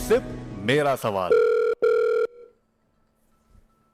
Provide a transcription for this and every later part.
SIP मेरा सवाल।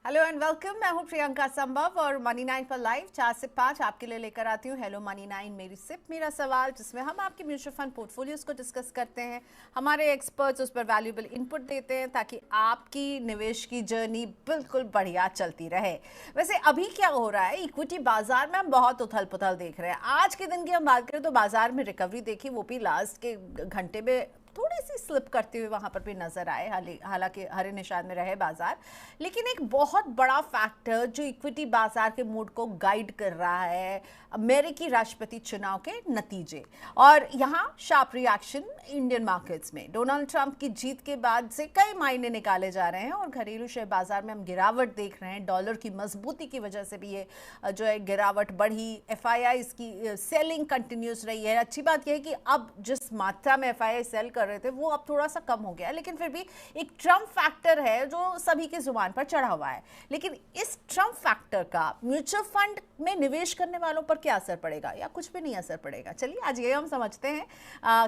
Hello and welcome. मैं हूं प्रियंका संभव और मनी 9 पर लाइव 4 से 5 आपके लिए लेकर आती हूं हेलो मनी 9 मेरी सिप मेरा सवाल, जिसमें हम आपके म्यूचुअल फंड पोर्टफोलियोज को डिस्कस करते हैं। हमारे एक्सपर्ट्स उस पर वैल्यूएबल इनपुट देते हैं ताकि आपकी निवेश की जर्नी बिल्कुल बढ़िया चलती रहे। वैसे अभी क्या हो रहा है, इक्विटी बाजार में हम बहुत उथल पुथल देख रहे हैं। आज के दिन की हम बात करें तो बाजार में रिकवरी देखी, वो भी लास्ट के घंटे में थोड़ी सी स्लिप करते हुए वहां पर भी नजर आए, हालांकि हरे निशान में रहे बाजार। लेकिन एक बहुत बड़ा फैक्टर जो इक्विटी बाजार के मूड को गाइड कर रहा है, अमेरिकी राष्ट्रपति चुनाव के नतीजे और यहाँ शार्प रिएक्शन इंडियन मार्केट्स में। डोनाल्ड ट्रंप की जीत के बाद से कई मायने निकाले जा रहे हैं और घरेलू शेयर बाजार में हम गिरावट देख रहे हैं। डॉलर की मजबूती की वजह से भी ये जो है गिरावट बढ़ी। एफआईआईज की सेलिंग कंटिन्यूस रही है। अच्छी बात यह है कि अब जिस मात्रा में एफआईआई सेल कर रहे थे वो अब थोड़ा सा कम हो गया, लेकिन फिर भी एक ट्रम्प फैक्टर है जो सभी की जुबान पर चढ़ा हुआ है। लेकिन इस ट्रम्प फैक्टर का म्यूचुअल फंड में निवेश करने वालों पर क्या असर पड़ेगा या कुछ भी नहीं असर पड़ेगा? चलिए आज ये हम समझते हैं।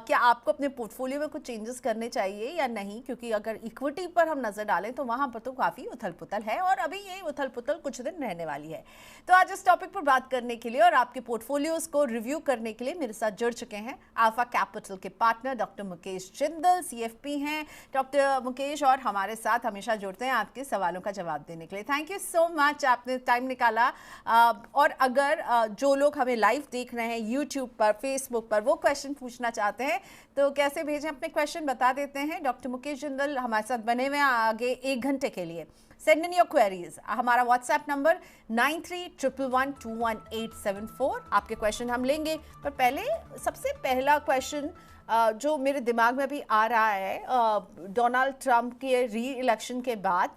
क्या आपको अपने पोर्टफोलियो में कुछ चेंजेस करने चाहिए या नहीं, क्योंकि अगर इक्विटी पर हम नजर डालें तो वहां पर तो काफी उथल पुथल है और अभी ये उथल पुथल कुछ दिन रहने वाली है। तो आज इस टॉपिक पर बात करने के लिए और आपके पोर्टफोलियोज को रिव्यू करने के लिए मेरे साथ जुड़ चुके हैं अल्फा कैपिटल के partner doctor Mukesh Jindal, CFP हैं डॉक्टर मुकेश, और हमारे साथ हमेशा जुड़ते हैं आपके सवालों का जवाब देने के लिए। थैंक यू सो मच, आपने टाइम निकाला। और अगर जो लोग हमें लाइव देख रहे हैं यूट्यूब पर, फेसबुक पर, वो क्वेश्चन पूछना चाहते हैं तो कैसे भेजें? अपने क्वेश्चन बता देते हैं। डॉक्टर मुकेश जिंदल हमारे साथ बने हुए हैं आगे 1 घंटे के लिए। Send in your queries. हमारा व्हाट्सएप नंबर 9311211874। आपके क्वेश्चन हम लेंगे, पर पहले सबसे पहला क्वेश्चन जो मेरे दिमाग में भी आ रहा है, डोनाल्ड ट्रंप के री इलेक्शन के बाद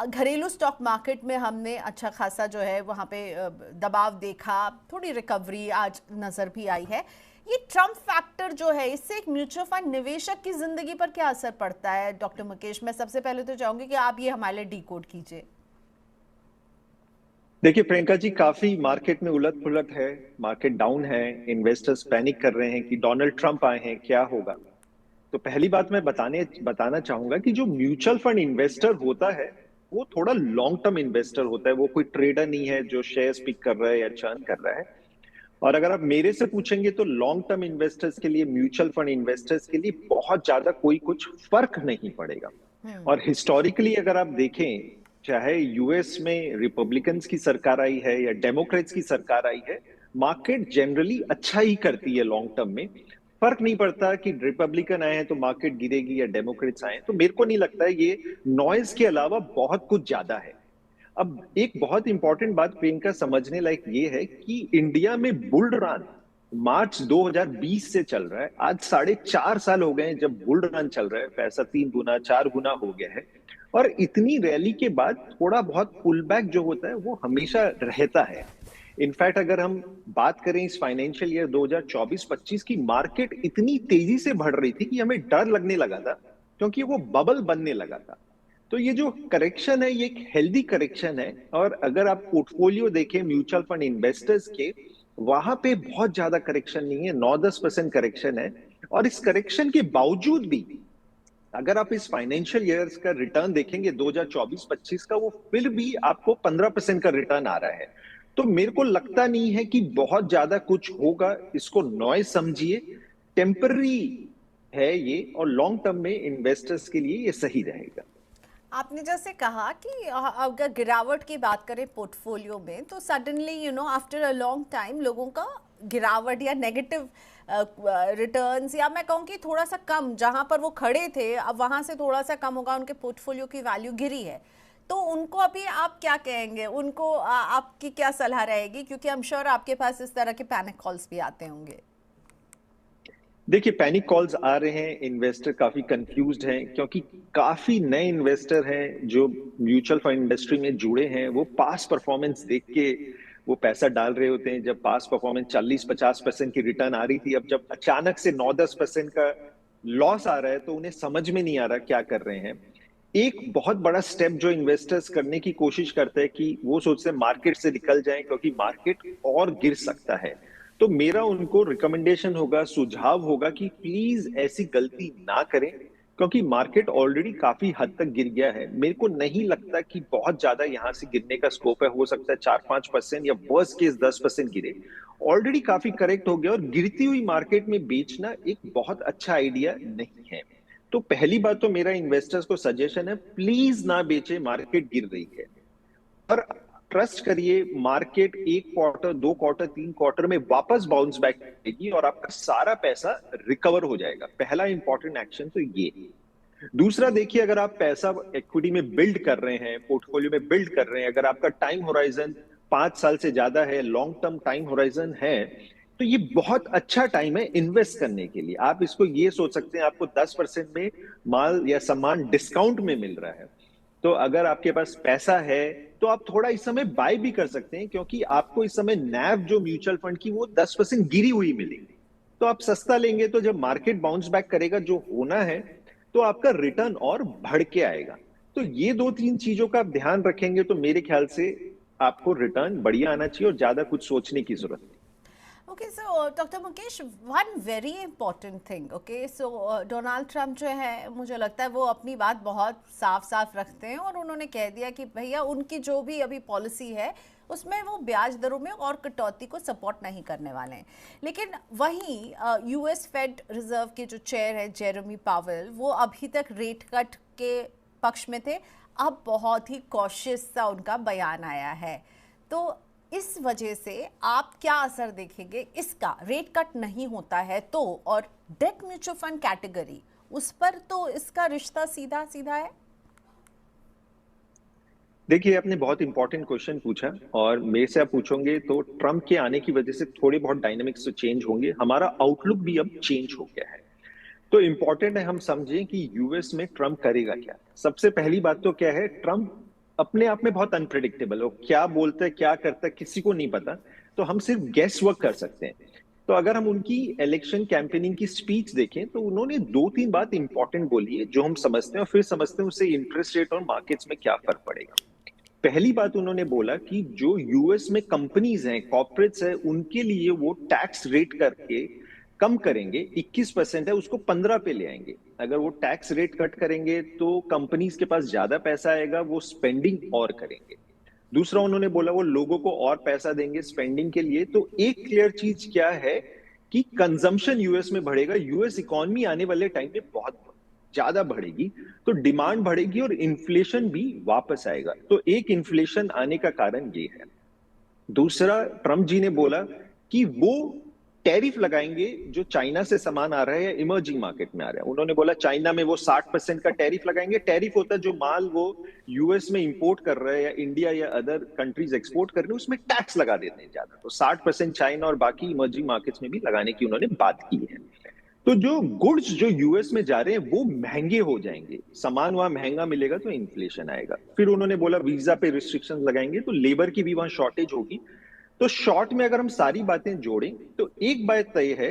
घरेलू स्टॉक मार्केट में हमने अच्छा खासा जो है वहाँ पे दबाव देखा, थोड़ी रिकवरी आज नज़र भी आई है। ये ट्रम्प फैक्टर जो है, इससे एक म्यूचुअल फंड निवेशक की जिंदगी पर क्या असर पड़ता है? डॉक्टर मुकेश, मैं सबसे पहले तो चाहूंगी कि आप ये हमारे लिए डिकोड कीजिए। देखिए प्रियंका जी, काफी मार्केट में उलट पुलट है, मार्केट डाउन है, इन्वेस्टर्स पैनिक कर रहे हैं कि डोनाल्ड ट्रंप आए हैं, क्या होगा। तो पहली बात मैं बताना चाहूंगा कि जो म्यूचुअल फंड इन्वेस्टर होता है वो थोड़ा लॉन्ग टर्म इन्वेस्टर होता है। वो कोई ट्रेडर नहीं है जो शेयर्स पिक कर रहा है या चर्न कर रहा है। और अगर आप मेरे से पूछेंगे तो लॉन्ग टर्म इन्वेस्टर्स के लिए, म्यूचुअल फंड इन्वेस्टर्स के लिए बहुत ज्यादा कोई कुछ फर्क नहीं पड़ेगा। और हिस्टोरिकली अगर आप देखें, चाहे यूएस में रिपब्लिकन्स की सरकार आई है या डेमोक्रेट्स की सरकार आई है, मार्केट जनरली अच्छा ही करती है लॉन्ग टर्म में। फर्क नहीं पड़ता कि रिपब्लिकन आए हैं तो मार्केट गिरेगी या डेमोक्रेट्स आए हैं। तो मेरे को नहीं लगता है, ये नॉइज के अलावा बहुत कुछ ज्यादा है। अब एक बहुत इंपॉर्टेंट बात प्रियंका समझने लायक ये है कि इंडिया में बुल रन मार्च 2020 से चल रहा है। आज 4.5 साल हो गए हैं जब बुल रन चल रहा है। पैसा 3 गुना 4 गुना हो गया है। और इतनी रैली के बाद थोड़ा बहुत पुल बैक जो होता है वो हमेशा रहता है। इनफैक्ट अगर हम बात करें इस फाइनेंशियल ईयर 2024-25 की, मार्केट इतनी तेजी से बढ़ रही थी कि हमें डर लगने लगा था, क्योंकि वो बबल बनने लगा था। तो ये जो करेक्शन है ये एक हेल्दी करेक्शन है। और अगर आप पोर्टफोलियो देखें म्यूचुअल फंड इन्वेस्टर्स के, वहां पे बहुत ज्यादा करेक्शन नहीं है, 9-10% करेक्शन है। और इस करेक्शन के बावजूद भी अगर आप इस फाइनेंशियल ईयर्स का रिटर्न देखेंगे 2024-25 का, वो फिर भी आपको 15% का रिटर्न आ रहा है। तो मेरे को लगता नहीं है कि बहुत ज्यादा कुछ होगा। इसको नॉइज समझिए, टेम्पररी है ये, और लॉन्ग टर्म में इन्वेस्टर्स के लिए ये सही रहेगा। आपने जैसे कहा कि अगर गिरावट की बात करें पोर्टफोलियो में, तो suddenly after a long time लोगों का गिरावट या नेगेटिव रिटर्न्स, या मैं कहूँ कि थोड़ा सा कम, जहाँ पर वो खड़े थे अब वहाँ से थोड़ा सा कम होगा, उनके पोर्टफोलियो की वैल्यू गिरी है। तो उनको अभी आप क्या कहेंगे? उनको आपकी क्या सलाह रहेगी? क्योंकि आई एम श्योर आपके पास इस तरह के पैनिक कॉल्स भी आते होंगे। देखिए पैनिक कॉल्स आ रहे हैं, इन्वेस्टर काफी कंफ्यूज्ड हैं, क्योंकि काफी नए इन्वेस्टर हैं जो म्यूचुअल फंड इंडस्ट्री में जुड़े हैं। वो पास परफॉर्मेंस देख के वो पैसा डाल रहे होते हैं। जब पास परफॉर्मेंस 40-50% की रिटर्न आ रही थी, अब जब अचानक से 9-10% का लॉस आ रहा है तो उन्हें समझ में नहीं आ रहा क्या कर रहे हैं। एक बहुत बड़ा स्टेप जो इन्वेस्टर्स करने की कोशिश करते हैं कि वो सोचते हैं मार्केट से निकल जाएं, क्योंकि मार्केट और गिर सकता है। तो मेरा उनको रिकमेंडेशन होगा, सुझाव होगा कि प्लीज ऐसी गलती ना करें। क्योंकि मार्केट ऑलरेडी काफी हद तक गिर गया है। मेरे को नहीं लगता कि बहुत ज्यादा यहां से गिरने का स्कोप है। हो सकता है 4-5% या वर्स्ट केस 10% गिरे। ऑलरेडी काफी करेक्ट हो गया और गिरती हुई मार्केट में बेचना एक बहुत अच्छा आइडिया नहीं है। तो पहली बात तो मेरा इन्वेस्टर्स को सजेशन है, प्लीज ना बेचे, मार्केट गिर रही है। और ट्रस्ट करिए, मार्केट 1 क्वार्टर, 2 क्वार्टर, 3 क्वार्टर में वापस बाउंस बैक करेगी और आपका सारा पैसा रिकवर हो जाएगा। पहला इंपॉर्टेंट एक्शन तो ये। दूसरा देखिए, अगर आप पैसा इक्विटी में बिल्ड कर रहे हैं, पोर्टफोलियो में बिल्ड कर रहे हैं, अगर आपका टाइम होराइजन 5 साल से ज्यादा है, लॉन्ग टर्म टाइम होराइजन है, तो ये बहुत अच्छा टाइम है इन्वेस्ट करने के लिए। आप इसको ये सोच सकते हैं, आपको 10% में माल या सामान डिस्काउंट में मिल रहा है। तो अगर आपके पास पैसा है तो आप थोड़ा इस समय बाय भी कर सकते हैं, क्योंकि आपको इस समय नैव जो म्यूचुअल फंड की वो 10% गिरी हुई मिलेगी। तो आप सस्ता लेंगे तो जब मार्केट बाउंस बैक करेगा जो होना है, तो आपका रिटर्न और बढ़ के आएगा। तो ये 2-3 चीजों का आप ध्यान रखेंगे तो मेरे ख्याल से आपको रिटर्न बढ़िया आना चाहिए और ज्यादा कुछ सोचने की जरूरत नहीं। Okay, so Dr. Mukesh, one very important thing, okay, so Donald Trump जो है, मुझे लगता है वो अपनी बात बहुत साफ साफ रखते हैं और उन्होंने कह दिया कि भैया उनकी जो भी अभी पॉलिसी है उसमें वो ब्याज दरों में और कटौती को सपोर्ट नहीं करने वाले हैं। लेकिन वहीं यूएस फेड रिजर्व के जो चेयर है जेरेमी पावेल, वो अभी तक रेट कट के पक्ष में थे, अब बहुत ही कॉशियस सा उनका बयान आया है। तो इस वजह से आप क्या असर देखेंगे इसका? रेट कट नहीं होता है तो, और डेट म्यूचुअल फंड कैटेगरी, उस पर तो इसका रिश्ता सीधा सीधा है। देखिए, आपने बहुत इंपॉर्टेंट क्वेश्चन पूछा और मेरे से आप पूछोगे तो ट्रम्प के आने की वजह से थोड़े बहुत डायनामिक्स तो चेंज होंगे, हमारा आउटलुक भी अब चेंज हो गया है। तो इंपॉर्टेंट है हम समझें कि यूएस में ट्रम्प करेगा क्या। सबसे पहली बात तो क्या है, ट्रम्प अपने आप में बहुत अनप्रिडिक्टेबल हो, क्या बोलता है क्या करता है किसी को नहीं पता। तो हम सिर्फ गेस वर्क कर सकते हैं। तो अगर हम उनकी इलेक्शन कैंपेनिंग की स्पीच देखें तो उन्होंने 2-3 बात इंपॉर्टेंट बोली है जो हम समझते हैं और फिर समझते हैं उससे इंटरेस्ट रेट और मार्केट्स में क्या फर्क पड़ेगा। पहली बात उन्होंने बोला कि जो यूएस में कंपनीज हैं, कॉर्पोरेट्स हैं, उनके लिए वो टैक्स रेट करके कम करेंगे। 21% है उसको 15 पे ले आएंगे। अगर वो टैक्स रेट कट करेंगे तो कंपनीज के पास ज्यादा पैसा आएगा, वो स्पेंडिंग और करेंगे। दूसरा उन्होंने बोला वो लोगों को और पैसा देंगे स्पेंडिंग के लिए। तो एक क्लियर चीज क्या है कि कंजम्पशन यूएस में बढ़ेगा। यूएस इकोनॉमी आने वाले टाइम में बहुत ज्यादा बढ़ेगी, तो डिमांड बढ़ेगी और इन्फ्लेशन भी वापस आएगा। तो एक इन्फ्लेशन आने का कारण ये है। दूसरा, ट्रम्प जी ने बोला कि वो टैरिफ लगाएंगे जो चाइना से सामान आ रहा है या इमर्जिंग मार्केट में आ रहा है। उन्होंने बोला चाइना में वो 60% का टैरिफ लगाएंगे। टैरिफ होता है जो माल वो यूएस में इंपोर्ट कर रहा है या इंडिया या अदर कंट्रीज एक्सपोर्ट कर रहे हैं, उसमें टैक्स लगा देते हैं ज्यादा। तो 60% चाइना और बाकी इमर्जिंग मार्केट्स में भी लगाने की उन्होंने बात की है। तो जो गुड्स जो यूएस में जा रहे हैं वो महंगे हो जाएंगे, सामान वहां महंगा मिलेगा तो इन्फ्लेशन आएगा। फिर उन्होंने बोला वीजा पे रिस्ट्रिक्शंस लगाएंगे तो लेबर की भी वहां शॉर्टेज होगी। तो शॉर्ट में अगर हम सारी बातें जोड़ें तो एक बात तय है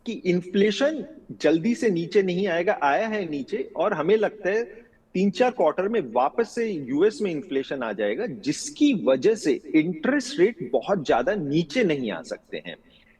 कि इन्फ्लेशन जल्दी से नीचे नहीं आएगा, आया है नीचे, और हमें लगता है 3-4 क्वार्टर में वापस से यूएस में इन्फ्लेशन आ जाएगा, जिसकी वजह से इंटरेस्ट रेट बहुत ज्यादा नीचे नहीं आ सकते हैं।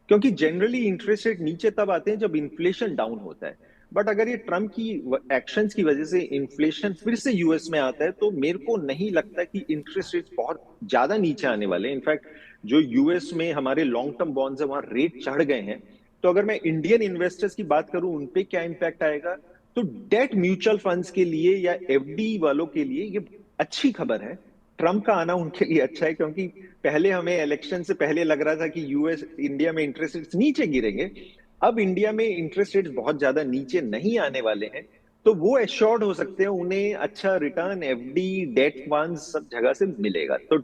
क्योंकि जनरली इंटरेस्ट रेट नीचे तब आते हैं जब इन्फ्लेशन डाउन होता है। बट अगर ये ट्रम्प की एक्शंस की वजह से इन्फ्लेशन फिर से यूएस में आता है तो मेरे को नहीं लगता कि इंटरेस्ट रेट बहुत ज्यादा नीचे आने वाले हैं। इनफैक्ट जो यूएस में हमारे लॉन्ग टर्म बॉन्ड्स है वहां रेट चढ़ गए हैं। तो अगर मैं इंडियन इन्वेस्टर्स की बात करूं उनपे क्या इंपैक्ट आएगा, तो डेट म्यूचुअल फंड्स के लिए या एफडी वालों के लिए ये अच्छी खबर है। ट्रम्प का आना उनके लिए अच्छा है, क्योंकि पहले हमें इलेक्शन से पहले लग रहा था कि यूएस इंडिया में इंटरेस्ट रेट्स नीचे गिरेंगे। अब इंडिया में इंटरेस्ट रेट्स बहुत ज्यादा नीचे नहीं आने वाले हैं, तो वो एश्योर्ड हो सकते हैं, उन्हें अच्छा रिटर्न एफडी डेट फंड्स सब जगह से मिलेगा। तो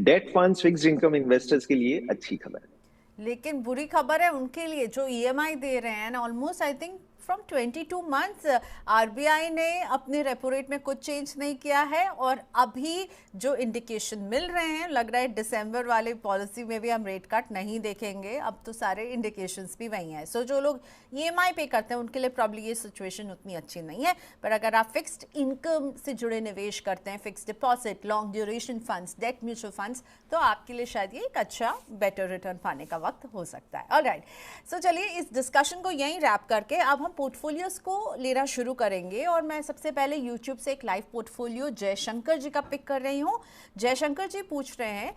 date funds fixed income investors के लिए अच्छी खबर है। लेकिन बुरी खबर है उनके लिए जो ईएमआई दे रहे हैं, almost I think from 22 months RBI ने अपने रेपो रेट में कुछ चेंज नहीं किया है, और अभी जो इंडिकेशन मिल रहे हैं लग रहा है दिसंबर वाले पॉलिसी में भी हम रेट कट नहीं देखेंगे। अब तो सारे इंडिकेशंस भी वही हैं। सो जो लोग ईएमआई पे करते हैं उनके लिए प्रॉब्ली ये सिचुएशन उतनी अच्छी नहीं है। पर अगर आप फिक्स्ड इनकम से जुड़े निवेश करते हैं, fixed deposit, long duration funds, debt mutual funds, तो आपके लिए शायद ये एक अच्छा बेटर रिटर्न पाने का वक्त हो सकता है। ऑलराइट, सो चलिए इस डिस्कशन को यहीं रैप करके अब हम पोर्टफोलियोज को लेना शुरू करेंगे और मैं सबसे पहले यूट्यूब से एक लाइव पोर्टफोलियो जयशंकर जी का पिक कर रही हूँ। जयशंकर जी पूछ रहे हैं,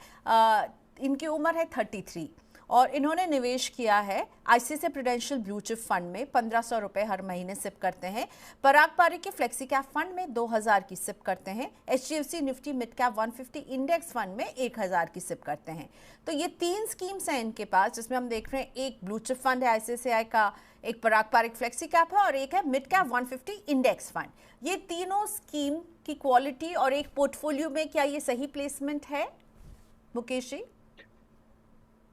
इनकी उम्र है 33 और इन्होंने निवेश किया है ICICI prudential blue chip fund में 1500 रुपए हर महीने सिप करते हैं। पराग पारिक के फ्लेक्सी कैप फंड में 2000 की सिप करते हैं। HDFC Nifty mid cap 150 index fund में 1000 की सिप करते हैं। तो ये 3 स्कीम्स हैं इनके पास, जिसमें हम देख रहे हैं एक ब्लू चिप फंड है आईसीआईसीआई का, एक पराग पारिक फ्लेक्सी कैप है और एक है मिड कैप 150 इंडेक्स फंड। ये तीनों स्कीम की क्वालिटी और एक पोर्टफोलियो में क्या ये सही प्लेसमेंट है मुकेश जी?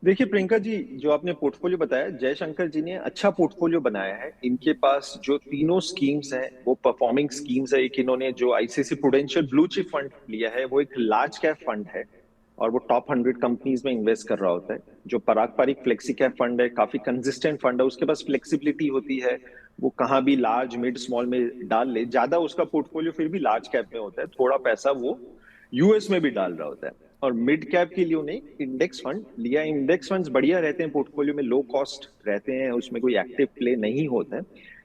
देखिए प्रियंका जी, जो आपने पोर्टफोलियो बताया, जयशंकर जी ने अच्छा पोर्टफोलियो बनाया है। इनके पास जो तीनों स्कीम्स हैं वो परफॉर्मिंग स्कीम्स है। एक इन्होंने जो ICICI prudential blue chip fund लिया है वो एक लार्ज कैप फंड है और वो टॉप 100 कंपनीज में इन्वेस्ट कर रहा होता है। जो पराग पारिक फ्लेक्सी कैप फंड है, काफी कंसिस्टेंट फंड है, उसके पास फ्लेक्सिबिलिटी होती है, वो कहाँ भी लार्ज मिड स्मॉल में डाल ले। ज्यादा उसका पोर्टफोलियो फिर भी लार्ज कैप में होता है, थोड़ा पैसा वो यूएस में भी डाल रहा होता है। और मिड कैप के लिए उन्हें इंडेक्स फंड लिया। इंडेक्स फंड्स बढ़िया रहते हैं, पोर्टफोलियो में लो कॉस्ट रहते हैं, उसमें कोई एक्टिव प्ले नहीं होता है।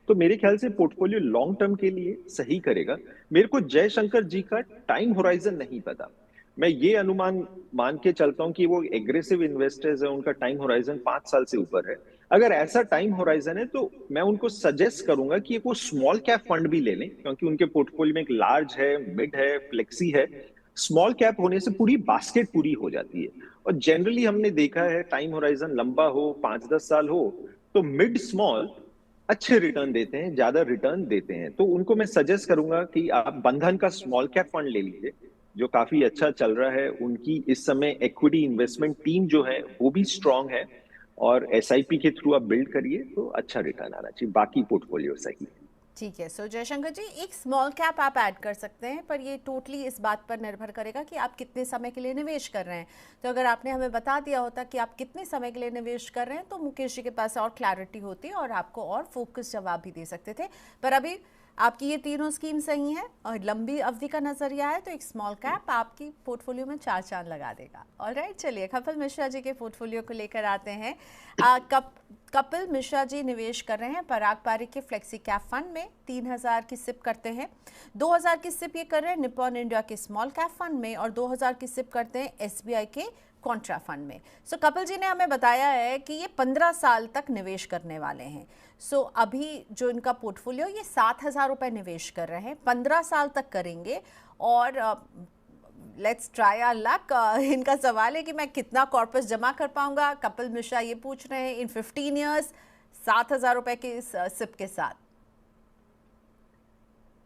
तो मेरे ख्याल से पोर्टफोलियो लॉन्ग टर्म के लिए सही करेगा। मेरे को जयशंकर जी का टाइम होराइजन नहीं पता। मैं ये अनुमान मान के चलता हूं कि वो एग्रेसिव इन्वेस्टर्स है, उनका टाइम होराइजन 5 साल से ऊपर है। अगर ऐसा टाइम होराइजन है तो मैं उनको सजेस्ट करूंगा कि वो स्मॉल कैप फंड भी ले लें, क्योंकि उनके पोर्टफोलियो में एक लार्ज है, मिड है, फ्लेक्सी है। स्मॉल कैप होने से पूरी बास्केट पूरी हो जाती है। और जनरली हमने देखा है, टाइम होराइजन लंबा हो, 5-10 साल हो, तो मिड स्मॉल अच्छे रिटर्न देते हैं, ज्यादा रिटर्न देते हैं। तो उनको मैं सजेस्ट करूंगा कि आप बंधन का स्मॉल कैप फंड ले लीजिए, जो काफी अच्छा चल रहा है। उनकी इस समय इक्विटी इन्वेस्टमेंट टीम जो है वो भी स्ट्रांग है और एसआईपी के थ्रू आप बिल्ड करिए तो अच्छा रिटर्न आना चाहिए। बाकी पोर्टफोलियो सही है। ठीक है। सो जयशंकर जी, एक स्मॉल कैप आप ऐड कर सकते हैं, पर ये टोटली इस बात पर निर्भर करेगा कि आप कितने समय के लिए निवेश कर रहे हैं। तो अगर आपने हमें बता दिया होता कि आप कितने समय के लिए निवेश कर रहे हैं तो मुकेश जी के पास और क्लैरिटी होती और आपको और फोकस जवाब भी दे सकते थे। पर अभी आपकी ये तीनों स्कीम सही हैं और लंबी अवधि का नजरिया है, तो एक स्मॉल कैप आपकी पोर्टफोलियो में 4 चांद लगा देगा। ऑलराइट, चलिए कपिल मिश्रा जी के पोर्टफोलियो को लेकर आते हैं। कपिल मिश्रा जी निवेश कर रहे हैं पराग पारिक के फ्लेक्सी कैप फंड में, 3000 की सिप करते हैं। 2000 की सिप ये कर रहे हैं निप्पॉन इंडिया के स्मॉल कैप फंड में और 2000 की सिप करते हैं एसबीआई के कॉन्ट्रा फंड में। सो कपिल जी ने हमें बताया है कि ये 15 साल तक निवेश करने वाले हैं। सो अभी जो इनका पोर्टफोलियो, ये 7000 रुपये निवेश कर रहे हैं, 15 साल तक करेंगे। और लेट्स ट्राई आवर लक। इनका सवाल है कि मैं कितना कॉर्पस जमा कर पाऊंगा। कपिल मिश्रा ये पूछ रहे हैं इन 15 ईयर्स 7000 रुपये के इस सिप के साथ।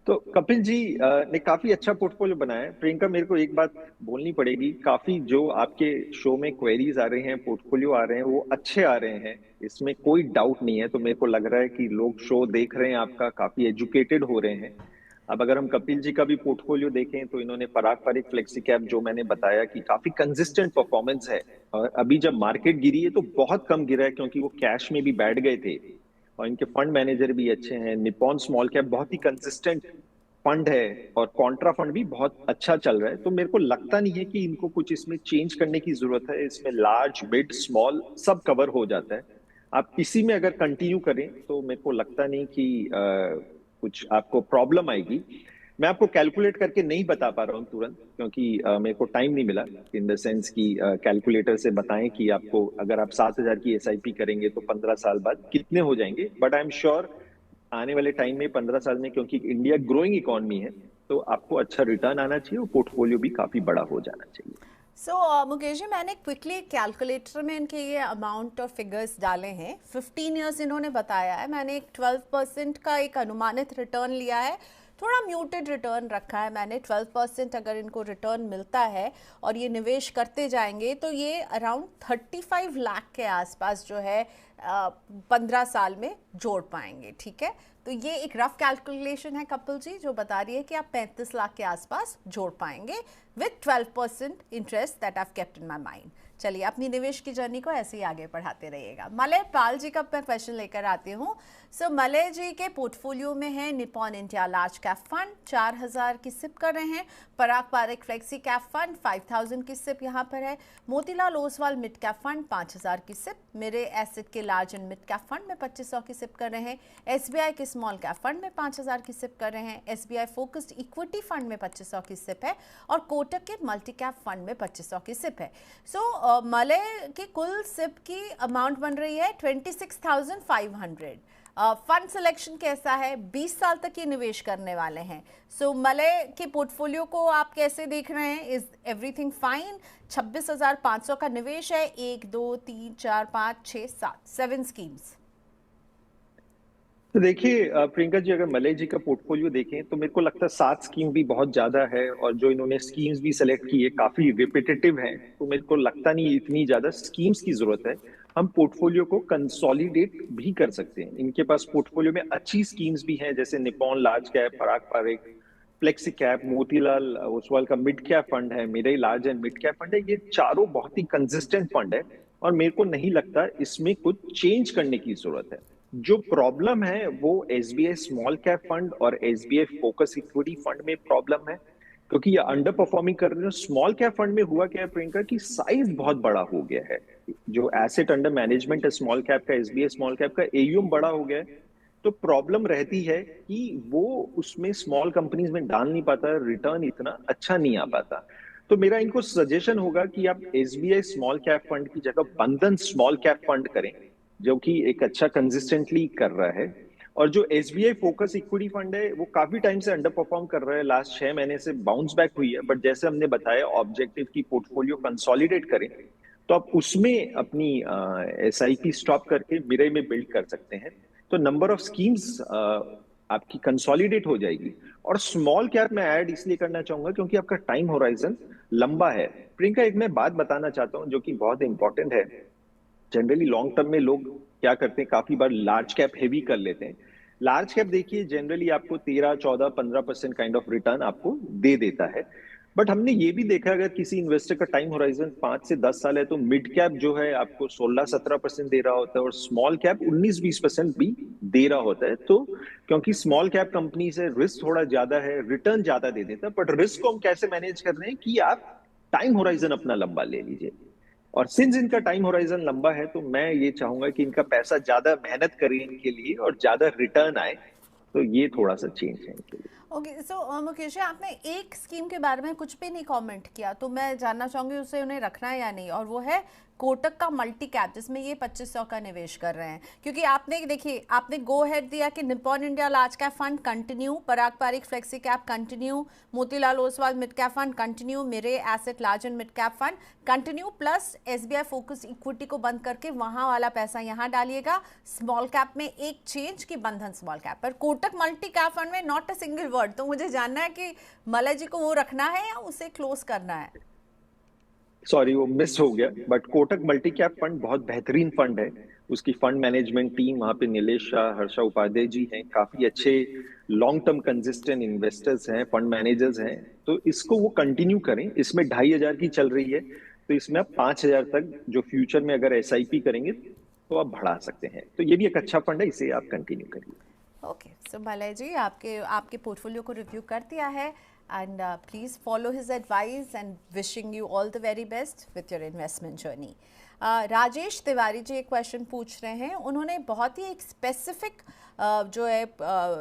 तो कपिल जी ने काफी अच्छा पोर्टफोलियो बनाया है। प्रियंका, मेरे को एक बात बोलनी पड़ेगी, काफी जो आपके शो में क्वेरीज आ रहे हैं, पोर्टफोलियो आ रहे हैं, वो अच्छे आ रहे हैं, इसमें कोई डाउट नहीं है। तो मेरे को लग रहा है कि लोग शो देख रहे हैं आपका, काफी एजुकेटेड हो रहे हैं। अब अगर हम कपिल जी का भी पोर्टफोलियो देखें तो इन्होंने पराग पारिक फ्लेक्सी कैप, जो मैंने बताया कि काफी कंसिस्टेंट परफॉर्मेंस है, और अभी जब मार्केट गिरी है तो बहुत कम गिरा है क्योंकि वो कैश में भी बैठ गए थे, और इनके फंड मैनेजर भी अच्छे हैं। निप्पॉन स्मॉल कैप बहुत ही कंसिस्टेंट फंड है और कॉन्ट्रा फंड भी बहुत अच्छा चल रहा है। तो मेरे को लगता नहीं है कि इनको कुछ इसमें चेंज करने की जरूरत है। इसमें लार्ज मिड स्मॉल सब कवर हो जाता है। आप किसी में अगर कंटिन्यू करें तो मेरे को लगता नहीं कि कुछ आपको प्रॉब्लम आएगी। मैं आपको कैलकुलेट करके नहीं बता पा रहा हूँ तुरंत, क्योंकि मेरे को टाइम नहीं मिला इन द सेंस कि कैलकुलेटर से बताएं कि आपको अगर आप 7000 की एसआईपी करेंगे तो 15 साल बाद कितने हो जाएंगे। बट आई एम श्योर आने वाले टाइम में 15 साल में, क्योंकि इंडिया ग्रोइंग इकोनॉमी है, तो आपको अच्छा रिटर्न आना चाहिए और पोर्टफोलियो भी काफी बड़ा हो जाना चाहिए। मुकेश जी, मैंने क्विकली कैलकुलेटर में इनके ये अमाउंट और फिगर्स डाले हैं। 15 ईयर्स इन्होंने बताया है, मैंने एक 12% का एक अनुमानित रिटर्न लिया है। थोड़ा म्यूटेड रिटर्न रखा है मैंने। 12% अगर इनको रिटर्न मिलता है और ये निवेश करते जाएंगे तो ये अराउंड 35 लाख के आसपास जो है 15 साल में जोड़ पाएंगे। ठीक है, तो ये एक रफ कैलकुलेशन है कपिल जी, जो बता रही है कि आप 35 लाख के आसपास जोड़ पाएंगे with 12% interest that I have kept in my mind. चलिए अपनी निवेश की जर्नी को ऐसे ही आगे बढ़ाते रहिएगा। मलय पाल जी का मैं क्वेश्चन लेकर आती हूँ। सो मलय जी के पोर्टफोलियो में है Nippon India large cap fund 4000 की सिप कर रहे हैं, पराग पारेख फ्लेक्सी कैप फंड 5000 की सिप यहाँ पर है, Motilal Oswal mid cap fund 5000 की सिप, मेरे एसेट के large and mid cap fund में 2500 की सिप कर रहे हैं, एसबीआई के स्मॉल कैप फंड में 5000 की सिप कर रहे हैं, एसबीआई फोकस्ड इक्विटी फंड में 2500 की सिप है और कोटक के मल्टी कैप फंड में 2500 की सिप है। सो मलय की कुल सिप की अमाउंट बन रही है 26,500। फंड सिलेक्शन कैसा है? 20 साल तक ये निवेश करने वाले हैं। सो मलय के पोर्टफोलियो को आप कैसे देख रहे हैं? Is everything fine? 26,500 का निवेश है, 1 2 3 4 5 6 7 स्कीम्स। तो देखिए प्रियंका जी, अगर मलय जी का पोर्टफोलियो देखें तो मेरे को लगता है 7 स्कीम भी बहुत ज्यादा है, और जो इन्होंने स्कीम्स भी सेलेक्ट की है काफी रिपीटेटिव हैं, तो मेरे को लगता नहीं इतनी ज्यादा स्कीम्स की जरूरत है। हम पोर्टफोलियो को कंसोलिडेट भी कर सकते हैं। इनके पास पोर्टफोलियो में अच्छी स्कीम्स भी हैं, जैसे निपॉन लार्ज कैप, पराग पारेख फ्लेक्सी कैप, मोतीलाल ओसवाल का मिड कैप फंड है, मेरा large and mid cap fund है। ये चारों बहुत ही कंसिस्टेंट फंड है और मेरे को नहीं लगता इसमें कुछ चेंज करने की जरूरत है। जो प्रॉब्लम है वो एसबीआई स्मॉल कैप फंड और एसबीआई फोकस इक्विटी फंड में प्रॉब्लम है, क्योंकि ये अंडर परफॉर्मिंग कर रहे हैं। स्मॉल कैप फंड में हुआ क्या है प्रियंका, की साइज बहुत बड़ा हो गया है। जो एसेट अंडर मैनेजमेंट है स्मॉल कैप का, एसबीआई स्मॉल कैप का एयूएम बड़ा हो गया है, तो प्रॉब्लम रहती है कि वो उसमें स्मॉल कंपनीज में डाल नहीं पाता, रिटर्न इतना अच्छा नहीं आ पाता। तो मेरा इनको सजेशन होगा कि आप एसबीआई स्मॉल कैप फंड की जगह बंधन स्मॉल कैप फंड करें, जो कि एक अच्छा कंसिस्टेंटली कर रहा है। और जो एसबीआई फोकस इक्विटी फंड है वो काफी टाइम से अंडर परफॉर्म कर रहा है, लास्ट 6 महीने से बाउंस बैक हुई है, बट जैसे हमने बताया ऑब्जेक्टिव की पोर्टफोलियो कंसोलिडेट करें तो आप उसमें अपनी एसआईपी स्टॉप करके मिरर में बिल्ड कर सकते हैं, तो नंबर ऑफ स्कीम्स आपकी कंसोलिडेट हो जाएगी। और स्मॉल कैप में ऐड इसलिए करना चाहूंगा क्योंकि आपका टाइम होराइजन लंबा है। प्रियंका, एक मैं बात बताना चाहता हूं जो कि बहुत इंपॉर्टेंट है। जनरली लॉन्ग टर्म में लोग क्या करते हैं, काफी बार लार्ज कैप हेवी कर लेते हैं। लार्ज कैप देखिए जनरली आपको 13 14 15% काइंड ऑफ रिटर्न आपको दे देता है, बट हमने ये भी देखा अगर किसी इन्वेस्टर का टाइम होराइजन 5 से 10 साल है तो मिड कैप जो है आपको 16-17% दे रहा होता है और स्मॉल कैप 19-20% भी दे रहा होता है। तो क्योंकि स्मॉल कैप कंपनी से रिस्क थोड़ा ज्यादा है, रिटर्न ज्यादा दे देता है, बट रिस्क को हम कैसे मैनेज कर रहे हैं कि आप टाइम होराइजन अपना लंबा ले लीजिए। और सिंस इनका टाइम होराइजन लंबा है तो मैं ये चाहूंगा कि इनका पैसा ज्यादा मेहनत करें इनके लिए और ज्यादा रिटर्न आए, तो ये थोड़ा सा चेंज है इनके लिए। ओके, सो मुकेश जी, आपने एक स्कीम के बारे में कुछ भी नहीं कमेंट किया, तो मैं जानना चाहूंगी उसे उन्हें रखना है या नहीं, और वो है कोटक का मल्टी कैप, जिसमें ये 2500 का निवेश कर रहे हैं। क्योंकि आपने देखिए, आपने गो हेड दिया कि Nippon India large cap fund continue, Parag Parekh flexi cap continue, Motilal Oswal mid cap fund continue, Mirae asset large and mid cap fund continue, plus SBI focus equity को बंद करके वहां वाला पैसा यहां डालिएगा। स्मॉल कैप में एक चेंज की बंधन स्मॉल कैप पर, कोटक मल्टी कैप फंड में नॉट अ सिंगल वर्ड। तो मुझे जानना है कि मलय जी को वो रखना है या उसे क्लोज करना है। सॉरी वो मिस हो गया, but Kotak multi cap fund बहुत बेहतरीन फंड है। उसकी फंड मैनेजमेंट टीम, वहां पे नीलेश शाह, हर्षा उपाध्याय जी हैं, काफी अच्छे लॉन्ग टर्म कंसिस्टेंट इन्वेस्टर्स हैं, फंड मैनेजर्स हैं। तो इसको वो कंटिन्यू करें। इसमें 2500 की चल रही है, तो इसमें आप 5000 तक जो फ्यूचर में अगर एसआईपी करेंगे तो आप बढ़ा सकते हैं। तो ये भी एक अच्छा फंड है, इसे आप कंटिन्यू करिए। ओके, सो मलय जी, आपके पोर्टफोलियो को रिव्यू कर दिया है, and please follow his advice and wishing you all the very best with your investment journey. Rajesh Tiwari ji एक क्वेश्चन पूछ रहे हैं। उन्होंने बहुत ही एक स्पेसिफिक जो है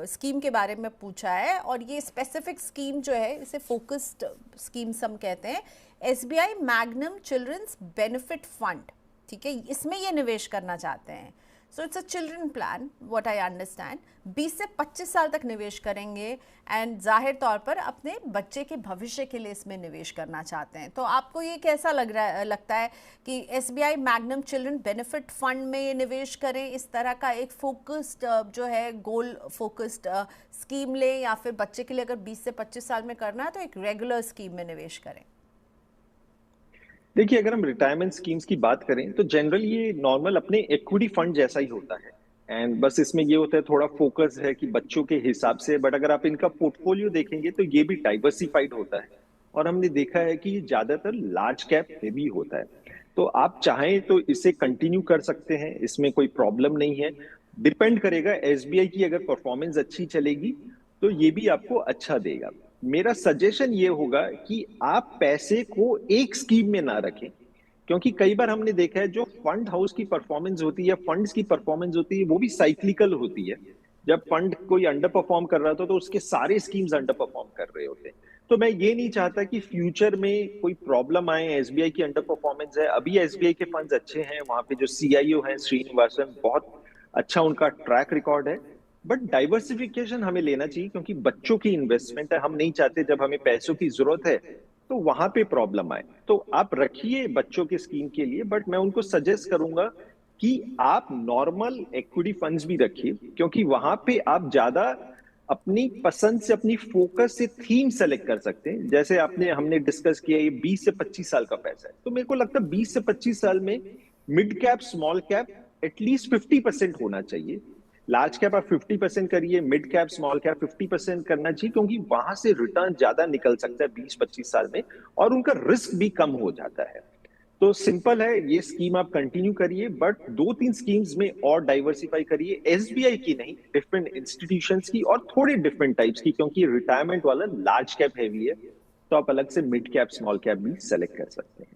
स्कीम के बारे में पूछा है, और ये स्पेसिफिक स्कीम जो है इसे फोकस्ड स्कीम्स हम कहते हैं। SBI Magnum children's benefit fund, ठीक है, इसमें ये निवेश करना चाहते हैं। So it's a children plan, what I understand. 20 से 25 साल तक निवेश करेंगे एंड जाहिर तौर पर अपने बच्चे के भविष्य के लिए इसमें निवेश करना चाहते हैं। तो आपको ये कैसा लगता है कि SBI magnum children benefit fund में ये निवेश करें, इस तरह का एक फोकस्ड जो है गोल फोकस्ड स्कीम लें, या फिर बच्चे के लिए अगर 20 से 25 साल में करना है तो एक रेगुलर स्कीम में निवेश करें? देखिए, अगर हम रिटायरमेंट स्कीम्स की बात करें तो जनरली ये नॉर्मल अपने इक्विटी फंड जैसा ही होता है। एंड बस इसमें ये होता है, थोड़ा फोकस है कि बच्चों के हिसाब से, बट अगर आप इनका पोर्टफोलियो देखेंगे तो ये भी डाइवर्सिफाइड होता है। और हमने देखा है कि ये ज्यादातर लार्ज कैप में भी होता है। तो आप चाहें तो इसे कंटिन्यू कर सकते हैं, इसमें कोई प्रॉब्लम नहीं है। डिपेंड करेगा, एसबीआई की अगर परफॉर्मेंस अच्छी चलेगी तो ये भी आपको अच्छा देगा। मेरा सजेशन ये होगा कि आप पैसे को एक स्कीम में ना रखें, क्योंकि कई बार हमने देखा है जो फंड हाउस की परफॉर्मेंस होती है, फंड्स की परफॉर्मेंस होती है, वो भी साइक्लिकल होती है। जब फंड कोई अंडर परफॉर्म कर रहा था तो उसके सारे स्कीम्स अंडर परफॉर्म कर रहे होते हैं। तो मैं ये नहीं चाहता कि फ्यूचर में कोई प्रॉब्लम आए। एसबीआई की अंडर परफॉर्मेंस है, अभी एसबीआई के फंड्स अच्छे हैं, वहां पे जो सीआईओ है श्रीनिवासन, बहुत अच्छा उनका ट्रैक रिकॉर्ड है। बट डाइवर्सिफिकेशन हमें लेना चाहिए, क्योंकि बच्चों की इन्वेस्टमेंट है, हम नहीं चाहते जब हमें पैसों की जरूरत है तो वहां पे प्रॉब्लम आए। तो आप रखिए बच्चों के स्कीम के लिए, बट मैं उनको सजेस्ट करूंगा कि आप नॉर्मल इक्विटी फंड्स भी रखिए, क्योंकि वहां पे आप ज्यादा अपनी पसंद से, अपनी फोकस से थीम सेलेक्ट कर सकते हैं। जैसे आपने हमने डिस्कस किया, ये 20 से 25 साल का पैसा है, तो मेरे को लगता है 20 से 25 साल में mid cap small cap at least 50% होना चाहिए। लार्ज कैप आप 50% करिए, मिड कैप स्मॉल कैप 50% करना चाहिए, क्योंकि वहां से रिटर्न ज्यादा निकल सकता है 20-25 साल में, और उनका रिस्क भी कम हो जाता है। तो सिंपल है, ये स्कीम आप कंटिन्यू करिए, बट 2-3 स्कीम्स में और डाइवर्सिफाई करिए, एसबीआई की नहीं, डिफरेंट इंस्टीट्यूशंस की और थोड़े डिफरेंट टाइप्स की, क्योंकि रिटायरमेंट वाला लार्ज कैप हैवी है, तो आप अलग से मिड कैप स्मॉल कैप भी सेलेक्ट कर सकते हैं।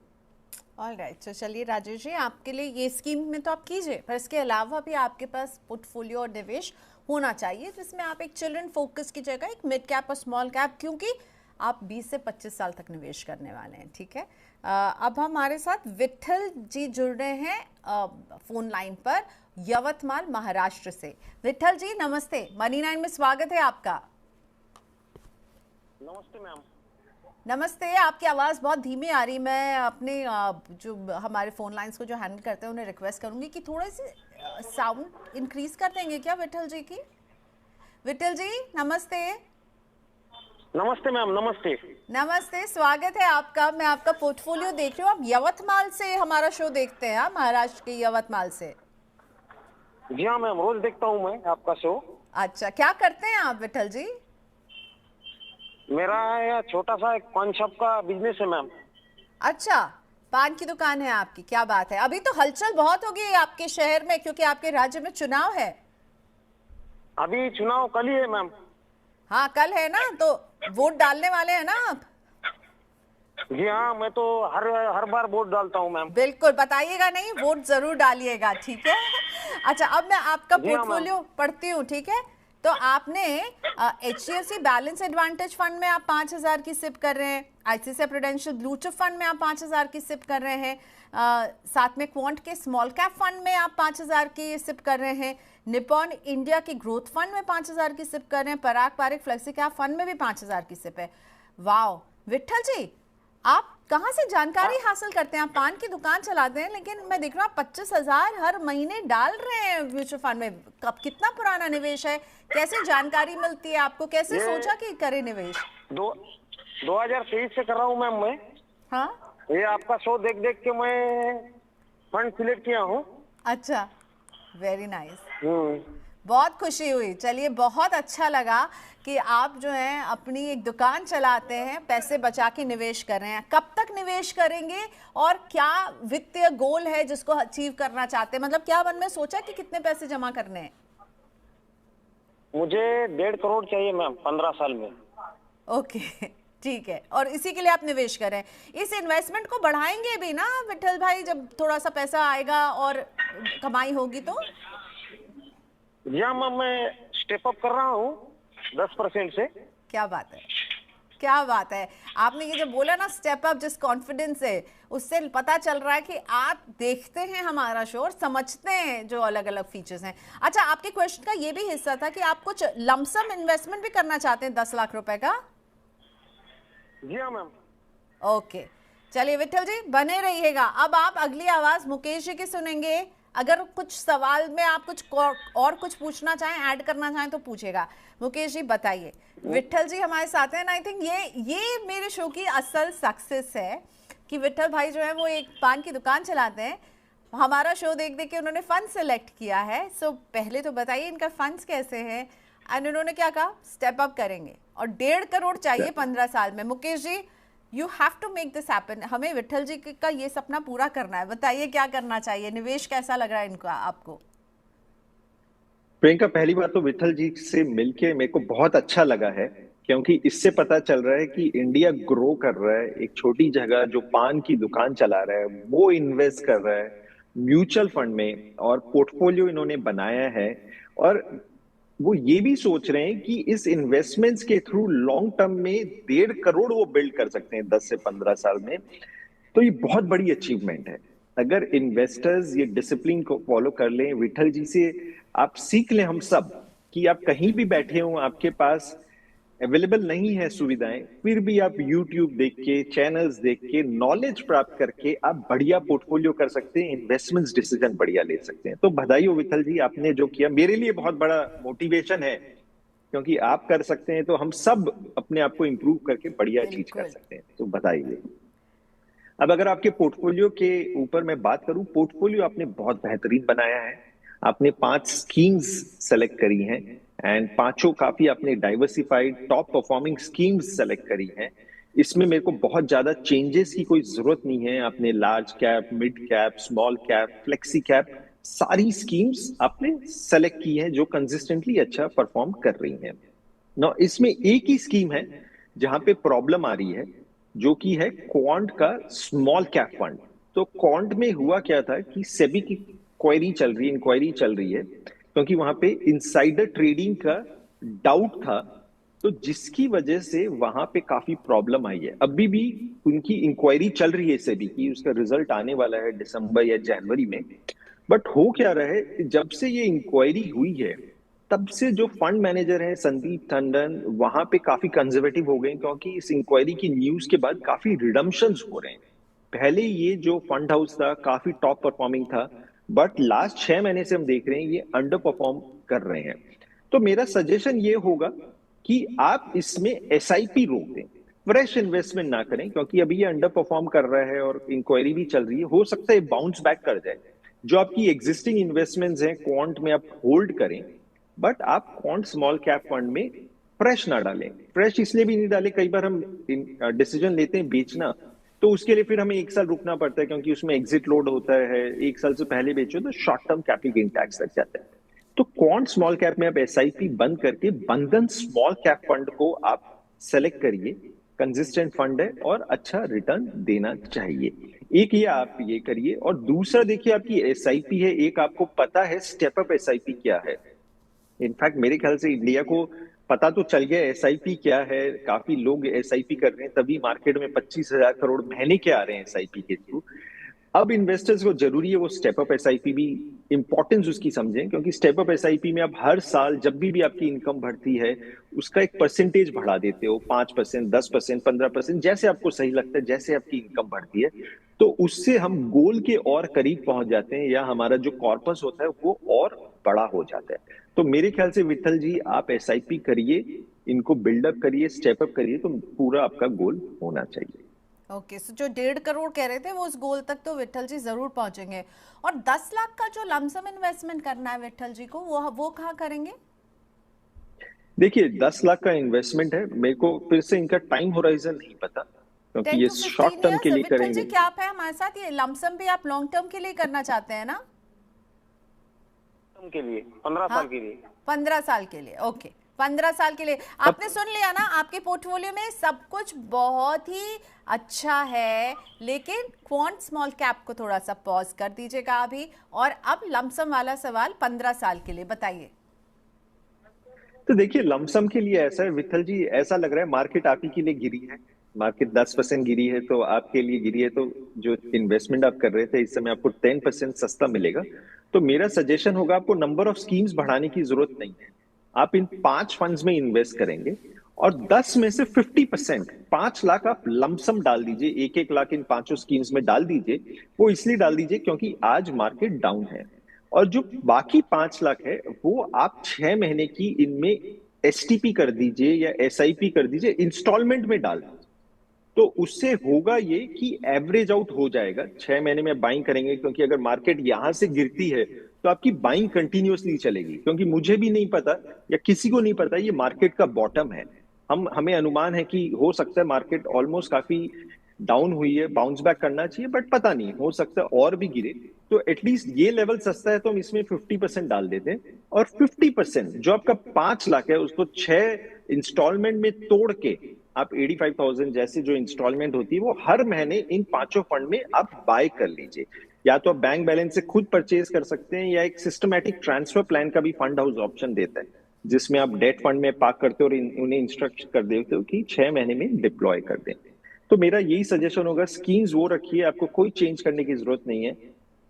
ऑलराइट, तो चलिए राजेश जी, आपके लिए ये स्कीम में तो आप कीजिए, पर इसके अलावा भी आपके पास पोर्टफोलियो और निवेश होना चाहिए जिसमें आप एक चिल्ड्रन फोकस की जगह एक मिड कैप और स्मॉल कैप, क्योंकि आप 20 से 25 साल तक निवेश करने वाले हैं। ठीक है, अब हमारे साथ विट्ठल जी जुड़ रहे हैं फोन लाइन पर, यवतमाल महाराष्ट्र से। विट्ठल जी नमस्ते, मनी 9 में स्वागत है आपका। नमस्ते मैम। नमस्ते, आपकी आवाज़ बहुत धीमी आ रही। मैं अपने जो हमारे फ़ोन लाइंस को जो हैंडल करते हैं उन्हें रिक्वेस्ट करूंगी कि थोड़ा सी साउंड इंक्रीज कर देंगे क्या विट्ठल जी की। विट्ठल जी नमस्ते। नमस्ते मैम। नमस्ते। नमस्ते, स्वागत है आपका। मैं आपका पोर्टफोलियो देख रही हूँ, आप यवतमाल से हमारा शो देखते हैं। हाँ, महाराष्ट्र के यवतमाल से। जी हाँ मैम, रोज देखता हूँ मैं आपका शो। अच्छा, क्या करते हैं आप विट्ठल जी? मेरा यह छोटा सा एक पान शॉप का बिजनेस है मैम। अच्छा, पान की दुकान है आपकी, क्या बात है। अभी तो हलचल बहुत होगी आपके शहर में, क्योंकि आपके राज्य में चुनाव है। अभी चुनाव कल ही है मैम। हाँ कल है ना, तो वोट डालने वाले हैं ना आप? जी हाँ, मैं तो हर बार वोट डालता हूँ मैम। बिल्कुल, बताइएगा नहीं, वोट जरूर डालिएगा, ठीक है। अच्छा, अब मैं आपका पोर्टफोलियो पढ़ती हूँ, ठीक है। तो आपने HDFC बैलेंस एडवांटेज फंड में आप 5,000 की सिप कर रहे हैं, ICICI Prudential blue chip fund में आप 5,000 की सिप कर रहे हैं, साथ में क्वांट के स्मॉल कैप फंड में आप 5,000 की सिप कर रहे हैं, निपॉन इंडिया के ग्रोथ फंड में 5,000 की सिप कर रहे हैं, पराग पारिक फ्लेक्सी कैप फंड में भी 5,000 की सिप है। वाओ विट्ठल जी, आप कहाँ से जानकारी हासिल करते हैं? आप पान की दुकान चलाते हैं, लेकिन मैं देख रहा हूँ 25,000 हर महीने डाल रहे हैं म्यूचुअल फंड में। कब, कितना पुराना निवेश है, कैसे जानकारी मिलती है आपको, कैसे सोचा कि करें निवेश? 2023 से कर रहा हूँ मैम मैं। हाँ, ये आपका शो देख देख के मैं फंड सिलेक्ट किया हूँ। अच्छा, वेरी नाइस, बहुत खुशी हुई। चलिए, बहुत अच्छा लगा कि आप जो हैं अपनी एक दुकान चलाते हैं, पैसे बचा के निवेश कर रहे हैं। कब तक निवेश करेंगे और क्या वित्तीय गोल है जिसको अचीव करना चाहते हैं? मतलब क्या मन में सोचा कि कितने पैसे जमा करने हैं? मुझे 1.5 करोड़ चाहिए मैम 15 साल में। ओके, ठीक है, और इसी के लिए आप निवेश करें। इस इन्वेस्टमेंट को बढ़ाएंगे भी ना विट्ठल भाई, जब थोड़ा सा पैसा आएगा और कमाई होगी तो? जी हाँ मैम, मैं स्टेप अप कर रहा हूँ 10% से। क्या बात है, क्या बात है। आपने ये जो बोला ना स्टेप अप, जिस कॉन्फिडेंस से, उससे पता चल रहा है कि आप देखते हैं हमारा शो और समझते हैं जो अलग अलग फीचर्स हैं। अच्छा, आपके क्वेश्चन का ये भी हिस्सा था कि आप कुछ लमसम इन्वेस्टमेंट भी करना चाहते हैं 10 लाख रुपए का? जी हाँ मैम। ओके, चलिए विट्ठल जी बने रहिएगा। अब आप अगली आवाज मुकेश जी की सुनेंगे। अगर कुछ सवाल में आप कुछ और कुछ पूछना चाहें, ऐड करना चाहें तो पूछेगा। मुकेश जी बताइए, विट्ठल जी हमारे साथ हैं। आई थिंक ये मेरे शो की असल सक्सेस है कि विट्ठल भाई जो है वो एक पान की दुकान चलाते हैं हमारा शो देख देख के उन्होंने फंड सेलेक्ट किया है। सो पहले तो बताइए इनका फंड्स कैसे हैं, एंड उन्होंने क्या कहा, स्टेप अप करेंगे और 1.5 करोड़ चाहिए 15 साल में। Mukesh ji, you have to make this happen. हमें विठल जी का ये सपना पूरा करना है। बताइए क्या करना चाहिए, निवेश कैसा लग रहा है इनका आपको? प्रियंका, पहली बात तो विठल जी से मिलके मेरे को बहुत अच्छा लगा है, क्योंकि इससे पता चल रहा है कि इंडिया ग्रो कर रहा है। एक छोटी जगह जो पान की दुकान चला रहा है वो इन्वेस्ट कर रहा है म्यूचुअल फंड में, और पोर्टफोलियो इन्होंने बनाया है। और वो ये भी सोच रहे हैं कि इस इन्वेस्टमेंट्स के थ्रू लॉन्ग टर्म में 1.5 करोड़ वो बिल्ड कर सकते हैं 10 से 15 साल में। तो ये बहुत बड़ी अचीवमेंट है। अगर इन्वेस्टर्स ये डिसिप्लिन को फॉलो कर लें, विठल जी से आप सीख लें, हम सब, कि आप कहीं भी बैठे हो, आपके पास अवेलेबल नहीं है सुविधाएं, फिर भी आप YouTube देख के, चैनल्स देख के, नॉलेज प्राप्त करके आप बढ़िया पोर्टफोलियो कर सकते हैं, इन्वेस्टमेंट्स डिसीजन बढ़िया ले सकते हैं। तो बधाई हो विठल जी, आपने जो किया मेरे लिए बहुत बड़ा मोटिवेशन है, क्योंकि आप कर सकते हैं तो हम सब अपने आप को इंप्रूव करके बढ़िया चीज कर सकते हैं। तो बधाई हो। अब अगर आपके पोर्टफोलियो के ऊपर मैं बात करूं, पोर्टफोलियो आपने बहुत बेहतरीन बनाया है। आपने 5 स्कीम्स सेलेक्ट करी हैं, एंड पांचों काफी आपने diversified top performing schemes select करी हैं। इसमें मेरे को बहुत ज्यादा चेंजेस की कोई जरूरत नहीं है। आपने large cap, mid cap, small cap, flexi cap, सारी स्कीम्स आपने सेलेक्ट की हैं जो कंसिस्टेंटली अच्छा परफॉर्म कर रही हैं। ना इसमें एक ही स्कीम है जहां पे प्रॉब्लम आ रही है, जो कि है क्वांट का स्मॉल कैप फंड। तो क्वांट में हुआ क्या था कि सेबी की इंक्वायरी चल रही है, क्योंकि वहां पे इनसाइडर ट्रेडिंग का डाउट था, तो जिसकी वजह से वहां पे काफी प्रॉब्लम आई है। अभी भी उनकी इंक्वायरी चल रही है सेबी की, उसका रिजल्ट आने वाला है दिसंबर या जनवरी में। बट हो क्या रहा है, जब से ये इंक्वायरी हुई है तब से जो फंड मैनेजर है संदीप टंडन, वहां पे काफी कंजर्वेटिव हो गए, क्योंकि इस इंक्वायरी की न्यूज के बाद काफी रिडम्पशंस हो रहे हैं। पहले ये जो फंड हाउस था काफी टॉप परफॉर्मिंग था, बट लास्ट 6 महीने से हम देख रहे हैं ये अंडर परफॉर्म कर रहे हैं। तो मेरा सजेशन ये होगा कि आप इसमें एसआईपी रोक दें, फ्रेश इन्वेस्टमेंट ना करें, क्योंकि अभी ये अंडर परफॉर्म कर रहा है और इंक्वायरी भी चल रही है। हो सकता है बाउंस बैक कर जाए। जो आपकी एग्जिस्टिंग इन्वेस्टमेंट्स हैं क्वांट में आप होल्ड करें, बट आप क्वांट स्मॉल कैप फंड में फ्रेश ना डालें। फ्रेश इसलिए भी नहीं डालें, कई बार हम डिसीजन लेते हैं बेचना, तो उसके लिए फिर हमें 1 साल रुकना पड़ता है, क्योंकि उसमें एग्जिट लोड होता है। 1 साल से पहले बेचो तो short term capital gain tax लग जाता है। तो क्वांट स्मॉल कैप में आप एसआईपी बंद करके बंधन स्मॉल कैप फंड को आप सेलेक्ट करिए। कंसिस्टेंट फंड है और अच्छा रिटर्न देना चाहिए। एक ये आप ये करिए, और दूसरा देखिए आपकी एसआईपी है, एक आपको पता है स्टेप अप एसआईपी क्या है। इनफैक्ट मेरे ख्याल से इंडिया को पता तो चल गया एसआईपी क्या है, काफी लोग एसआईपी कर रहे हैं, तभी मार्केट में 25,000 करोड़ महीने के आ रहे हैं एसआईपी के थ्रू। अब इन्वेस्टर्स को जरूरी है वो स्टेप अप एसआईपी भी इंपॉर्टेंस उसकी समझें, क्योंकि स्टेप अप एसआईपी में आप हर साल जब भी आपकी इनकम बढ़ती है उसका एक परसेंटेज बढ़ा देते हो, 5%, 10%, 15%, जैसे आपको सही लगता है, जैसे आपकी इनकम बढ़ती है। तो उससे हम गोल के और करीब पहुंच जाते हैं, या हमारा जो कॉर्पस होता है वो और बड़ा हो जाता है। तो मेरे ख्याल से विठल जी आप एसआईपी करिए, इनको बिल्डअप करिए, स्टेप अप करिए, तो पूरा आपका गोल होना चाहिए। ओके, सो जो 1.5 करोड़ कह रहे थे वो उस गोल तक तो विठल जी जरूर पहुंचेंगे। और 10 लाख का जो लमसम इन्वेस्टमेंट करना है विठल जी को, वो कहाँ करेंगे? देखिए 10 लाख का इन्वेस्टमेंट है, मेरे को फिर से इनका टाइम होराइजन नहीं पता, क्योंकि ये शॉर्ट टर्म के लिए करेंगे। विठल जी क्या आप है हमारे साथ, ये लमसम भी आप लॉन्ग टर्म के लिए करना चाहते हैं ना? के लिए 15 साल के लिए। 15 साल के लिए, ओके, 15 साल के लिए। आपने सुन लिया ना, आपके पोर्टफोलियो में सब कुछ बहुत ही अच्छा है, लेकिन क्वांट स्मॉल कैप को थोड़ा सा पॉज कर दीजिएगा अभी। और अब लमसम वाला सवाल 15 साल के लिए बताइए। तो देखिए लमसम के लिए ऐसा है विठल जी, ऐसा लग रहा है मार्केट आप ही के लिए गिरी है। मार्केट 10% गिरी है तो आपके लिए गिरी है, तो जो इन्वेस्टमेंट आप कर रहे थे इस समय आपको 10% सस्ता मिलेगा। तो मेरा सजेशन होगा, आपको नंबर ऑफ स्कीम्स बढ़ाने की जरूरत नहीं है। आप इन 5 फंड्स में इन्वेस्ट करेंगे और 10 में से 50%, 5 लाख आप लमसम डाल दीजिए, 1-1 लाख इन 5 स्कीम्स में डाल दीजिए। वो इसलिए डाल दीजिए क्योंकि आज मार्केट डाउन है, और जो बाकी 5 लाख है वो आप 6 महीने की इनमें एसटीपी कर दीजिए या एसआईपी कर दीजिए, इंस्टॉलमेंट में डाल दीजिए। तो उससे होगा ये कि एवरेज आउट हो जाएगा, 6 महीने में बाइंग करेंगे, क्योंकि अगर मार्केट यहां से गिरती है तो आपकी बाइंग कंटिन्यूअसली चलेगी, क्योंकि मुझे भी नहीं पता या किसी को नहीं पता ये मार्केट का बॉटम है। हमें अनुमान है कि हो सकता है मार्केट ऑलमोस्ट काफी डाउन हुई है, बाउंस बैक करना चाहिए, बट पता नहीं, हो सकता है और भी गिरे। तो एटलीस्ट ये लेवल सस्ता है तो हम इसमें 50% डाल देते हैं, और 50% जो आपका 5 लाख है उसको 6 इंस्टॉलमेंट में तोड़ के आप 85,000 जैसे जो इंस्टॉलमेंट होती है वो हर महीने इन 5 फंड में आप बाय कर लीजिए। या तो आप बैंक बैलेंस से खुद परचेज कर सकते हैं, या एक सिस्टमैटिक ट्रांसफर प्लान का भी फंड हाउस ऑप्शन देता है, जिसमें आप डेट फंड में पार्क करते हो और उन्हें इंस्ट्रक्ट कर देते हो कि 6 महीने में डिप्लॉय कर दें। तो मेरा यही सजेशन होगा, स्कीम्स वो रखिए, आपको कोई चेंज करने की जरूरत नहीं है,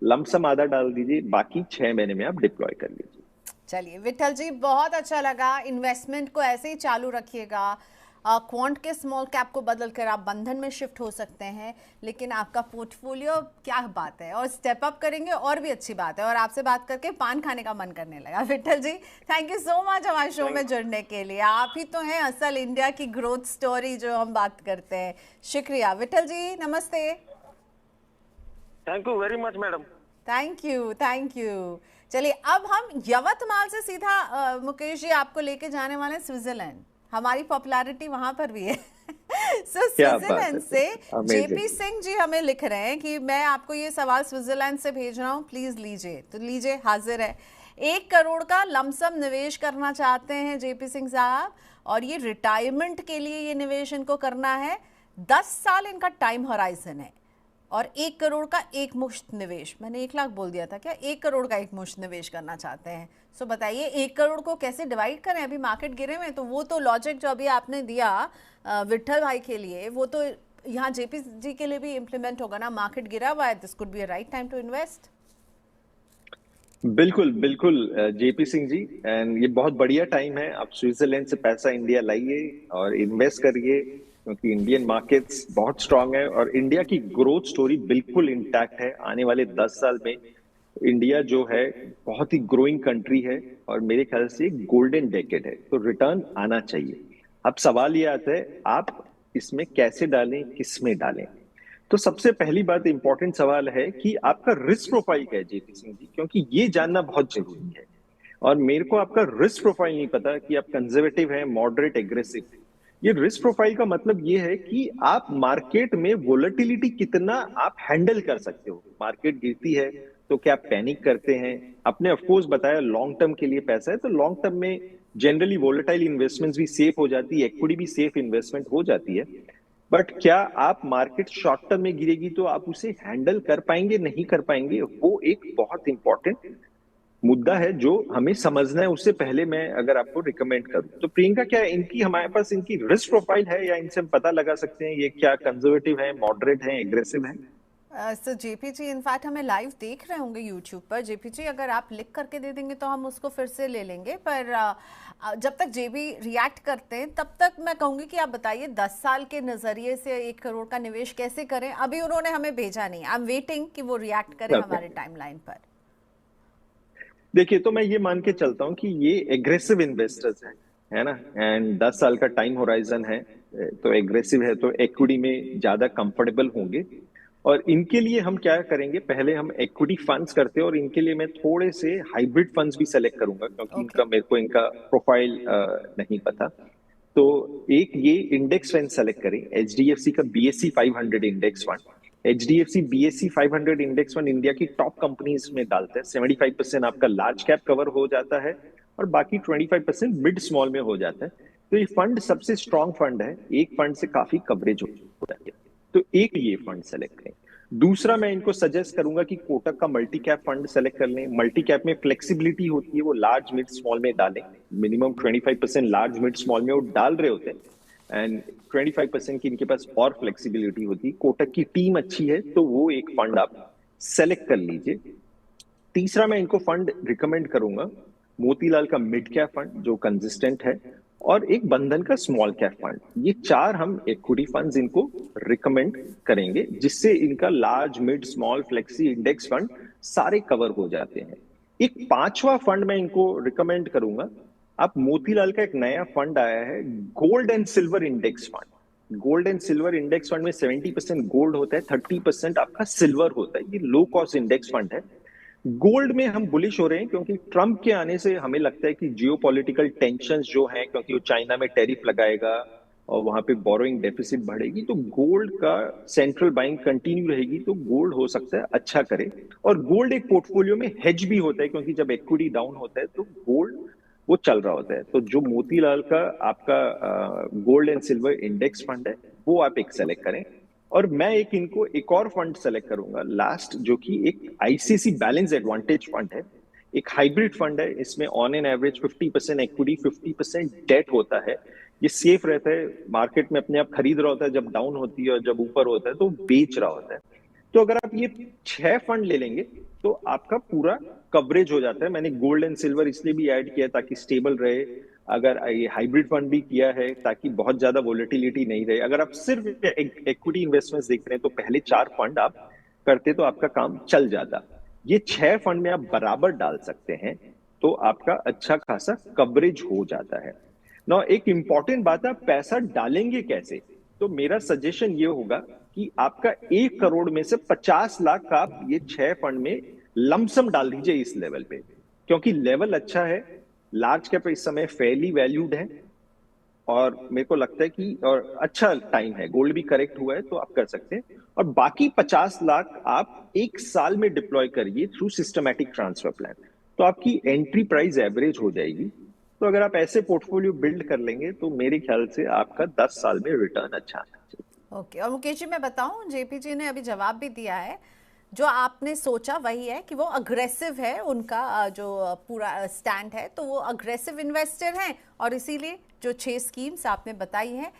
लमसम आधा डाल दीजिए, बाकी 6 महीने में आप डिप्लॉय कर लीजिए। चलिए विठल जी, बहुत अच्छा लगा। इन्वेस्टमेंट को ऐसे ही चालू रखिएगा। क्वांट के स्मॉल कैप को बदल कर आप बंधन में शिफ्ट हो सकते हैं, लेकिन आपका पोर्टफोलियो क्या बात है, और स्टेप अप करेंगे और भी अच्छी बात है। और आपसे बात करके पान खाने का मन करने लगा। विठल जी, थैंक यू सो मच हमारे शो में जुड़ने के लिए। आप ही तो हैं असल इंडिया की ग्रोथ स्टोरी जो हम बात करते हैं। शुक्रिया विठल जी, नमस्ते। Thank you very much madam. Thank you, thank you. चलिए अब हम यवतमाल से सीधा मुकेश जी आपको लेके जाने वाले हैं स्विट्जरलैंड। हमारी पॉपुलैरिटी वहां पर भी है। सो स्विट्जरलैंड से जेपी सिंह जी हमें लिख रहे हैं कि मैं आपको ये सवाल स्विट्जरलैंड से भेज रहा हूँ, प्लीज लीजिए। तो लीजिए, हाजिर है। 1 करोड़ का लमसम निवेश करना चाहते हैं जेपी सिंह साहब, और ये रिटायरमेंट के लिए ये निवेश इनको करना है। 10 साल इनका टाइम होराइजन है, और 1 करोड़ का एक मुश्त निवेश। मैंने 1 लाख बोल दिया था क्या? 1 करोड़ का एक मुश्त निवेश करना चाहते हैं। सो बताइए 1 करोड़ को कैसे डिवाइड करें? अभी मार्केट गिरे हुए, तो वो तो लॉजिक जो अभी आपने दिया विठल भाई के लिए, वो तो यहाँ जेपी जी के लिए भी इम्प्लीमेंट होगा ना। मार्केट गिरा हुआ है, this could be a right time to invest. बिल्कुल बिल्कुल जेपी सिंह जी, एंड ये बहुत बढ़िया टाइम है। आप स्विट्जरलैंड से पैसा इंडिया लाइए और इन्वेस्ट करिए, क्योंकि इंडियन मार्केट्स बहुत स्ट्रांग है और इंडिया की ग्रोथ स्टोरी बिल्कुल इंटैक्ट है। आने वाले 10 साल में इंडिया जो है बहुत ही ग्रोइंग कंट्री है, और मेरे ख्याल से एक गोल्डन डेकेड है, तो रिटर्न आना चाहिए। अब सवाल ये आता है, आप इसमें कैसे डालें, किस में डालें? तो सबसे पहली बात, इंपॉर्टेंट सवाल है कि आपका रिस्क प्रोफाइल क्या है जेपी सिंह जी, क्योंकि ये जानना बहुत जरूरी है। और मेरे को आपका रिस्क प्रोफाइल नहीं पता कि आप कंजर्वेटिव हैं, मॉडरेट, एग्रेसिव। ये रिस्क प्रोफाइल का मतलब ये है कि आप मार्केट में वोलेटिलिटी कितना आप हैंडल कर सकते हो। मार्केट गिरती है तो क्या आप पैनिक करते हैं? आपने ऑफकोर्स बताया लॉन्ग टर्म के लिए पैसा है, तो लॉन्ग टर्म में जनरली वोलेटाइल इन्वेस्टमेंट्स भी सेफ हो जाती है, इक्विटी भी सेफ इन्वेस्टमेंट हो जाती है। बट क्या आप मार्केट शॉर्ट टर्म में गिरेगी तो आप उसे हैंडल कर पाएंगे, नहीं कर पाएंगे? वो एक बहुत इंपॉर्टेंट मुद्दा है जो हमें समझना है। उससे पहले मैं अगर आपको रिकमेंड करूं तो प्रियंका, क्या इनकी हमारे पास इनकी रिस्क प्रोफाइल है, या इनसे हम पता लगा सकते हैं ये क्या कंजर्वेटिव है, मॉडरेट है, एग्रेसिव है? सो जेपी जी इनफैक्ट हमें लाइव देख रहे होंगे यूट्यूब पर। जेपी जी अगर आप लिख करके दे देंगे तो हम उसको फिर से ले लेंगे, पर जब तक जेबी रिएक्ट करते हैं तब तक मैं कहूँगी कि आप बताइए 10 साल के नज़रिए से 1 करोड़ का निवेश कैसे करें। अभी उन्होंने हमें भेजा नहीं, आई एम वेटिंग कि वो रिएक्ट करें हमारे टाइमलाइन पर। देखिए, तो मैं ये मान के चलता हूँ कि ये एग्रेसिव इन्वेस्टर्स हैं, है ना, एंड 10 साल का टाइम होराइजन है, तो एग्रेसिव है, तो इक्विटी में ज्यादा कंफर्टेबल होंगे। और इनके लिए हम क्या करेंगे, पहले हम इक्विटी फंड्स करते हैं, और इनके लिए मैं थोड़े से हाइब्रिड फंड्स भी सेलेक्ट करूंगा, क्योंकि इनका मेरे को इनका प्रोफाइल नहीं पता। तो एक ये इंडेक्स फंड सेलेक्ट करें, एचडीएफसी का BSc 500 index fund. HDFC BSc 500 index fund India की टॉप कंपनीज में डालता है। 75% आपका लार्ज कैप कवर हो जाता है, और बाकी 25% मिड स्मॉल में हो जाता है। तो ये फंड सबसे स्ट्रॉन्ग फंड है, एक फंड से काफी कवरेज हो जाती है। तो एक ये फंड सेलेक्ट करें। दूसरा मैं इनको सजेस्ट करूंगा कि कोटक का मल्टी कैप फंड सेलेक्ट कर लें। मल्टी कैप में फ्लेक्सिबिलिटी होती है, वो लार्ज मिड स्मॉल में डालें। मिनिमम 25% लार्ज मिड स्मॉल में वो डाल रहे होते हैं, एंड 25% की इनके पास और फ्लेक्सिबिलिटी होती है। कोटक की टीम अच्छी है, तो वो एक फंड आप सेलेक्ट कर लीजिए। तीसरा मैं इनको फंड रिकमेंड करूंगा मोतीलाल का मिड कैप फंड, जो कंसिस्टेंट है, और एक बंधन का स्मॉल कैप फंड। ये 4 हम इक्विटी फंड्स इनको रिकमेंड करेंगे, जिससे इनका large mid small flexi index fund सारे कवर हो जाते हैं। एक 5वां फंड मैं इनको रिकमेंड करूंगा। आप मोतीलाल का एक नया फंड आया है, gold and silver index fund. Gold and silver index fund में 70% गोल्ड होता है, 30% आपका सिल्वर होता है। ये लो कॉस्ट इंडेक्स फंड है। गोल्ड में हम बुलिश हो रहे हैं क्योंकि ट्रंप के आने से हमें लगता है कि जियोपॉलिटिकल टेंशंस जो हैं, क्योंकि वो चाइना में टैरिफ लगाएगा और वहां पे बोरोइंग डेफिसिट बढ़ेगी, तो गोल्ड का सेंट्रल बैंक कंटिन्यू रहेगी, तो गोल्ड हो सकता है अच्छा करे। और गोल्ड एक पोर्टफोलियो में हेज भी होता है, क्योंकि जब इक्विटी डाउन होता है तो गोल्ड वो चल रहा होता है। तो जो मोतीलाल का आपका gold and silver index fund है, वो आप एक सेलेक्ट करें। और मैं एक और फंड सेलेक्ट करूंगा लास्ट, जो कि एक आईसीसी बैलेंस एडवांटेज फंड है। एक हाइब्रिड फंड है, इसमें on an average 50% equity 50% debt होता है। ये सेफ रहता है, मार्केट में अपने आप खरीद रहा होता है जब डाउन होती है, और जब ऊपर होता है तो बेच रहा होता है। तो अगर आप ये 6 फंड ले लेंगे तो आपका पूरा कवरेज हो जाता है। मैंने गोल्ड एंड सिल्वर इसलिए भी ऐड किया ताकि स्टेबल रहे। अगर ये हाइब्रिड फंड भी किया है ताकि बहुत ज्यादा वोलेटिलिटी नहीं रहे। अगर आप सिर्फ इक्विटी इन्वेस्टमेंट्स देख रहे हैं तो पहले 4 फंड आप करते तो आपका काम चल जाता। ये 6 फंड में आप बराबर डाल सकते हैं, तो आपका अच्छा खासा कवरेज हो जाता है ना। एक इंपॉर्टेंट बात है, आप पैसा डालेंगे कैसे? तो मेरा सजेशन ये होगा कि आपका 1 करोड़ में से 50 लाख आप ये 6 फंड में लमसम डाल दीजिए इस लेवल पे, क्योंकि लेवल अच्छा है। लार्ज कैप इस समय फेयरली वैल्यूड है, और मेरे को लगता है कि और अच्छा टाइम है, गोल्ड भी करेक्ट हुआ है तो आप कर सकते हैं। और बाकी 50 लाख आप 1 साल में डिप्लॉय करिए थ्रू सिस्टमैटिक ट्रांसफर प्लान, तो आपकी एंट्री प्राइस एवरेज हो जाएगी। तो अगर आप ऐसे पोर्टफोलियो बिल्ड कर लेंगे तो मेरे ख्याल से आपका 10 साल में रिटर्न अच्छा आना चाहिए। ओके, और मुकेश जी मैं बताऊं, जेपी जी ने अभी जवाब भी दिया है। जो आपने सोचा वही है कि वो अग्रेसिव है, उनका जो पूरा स्टैंड है, तो वो अग्रेसिव इन्वेस्टर हैं, और इसीलिए जो 6 स्कीम्स आपने बताई हैं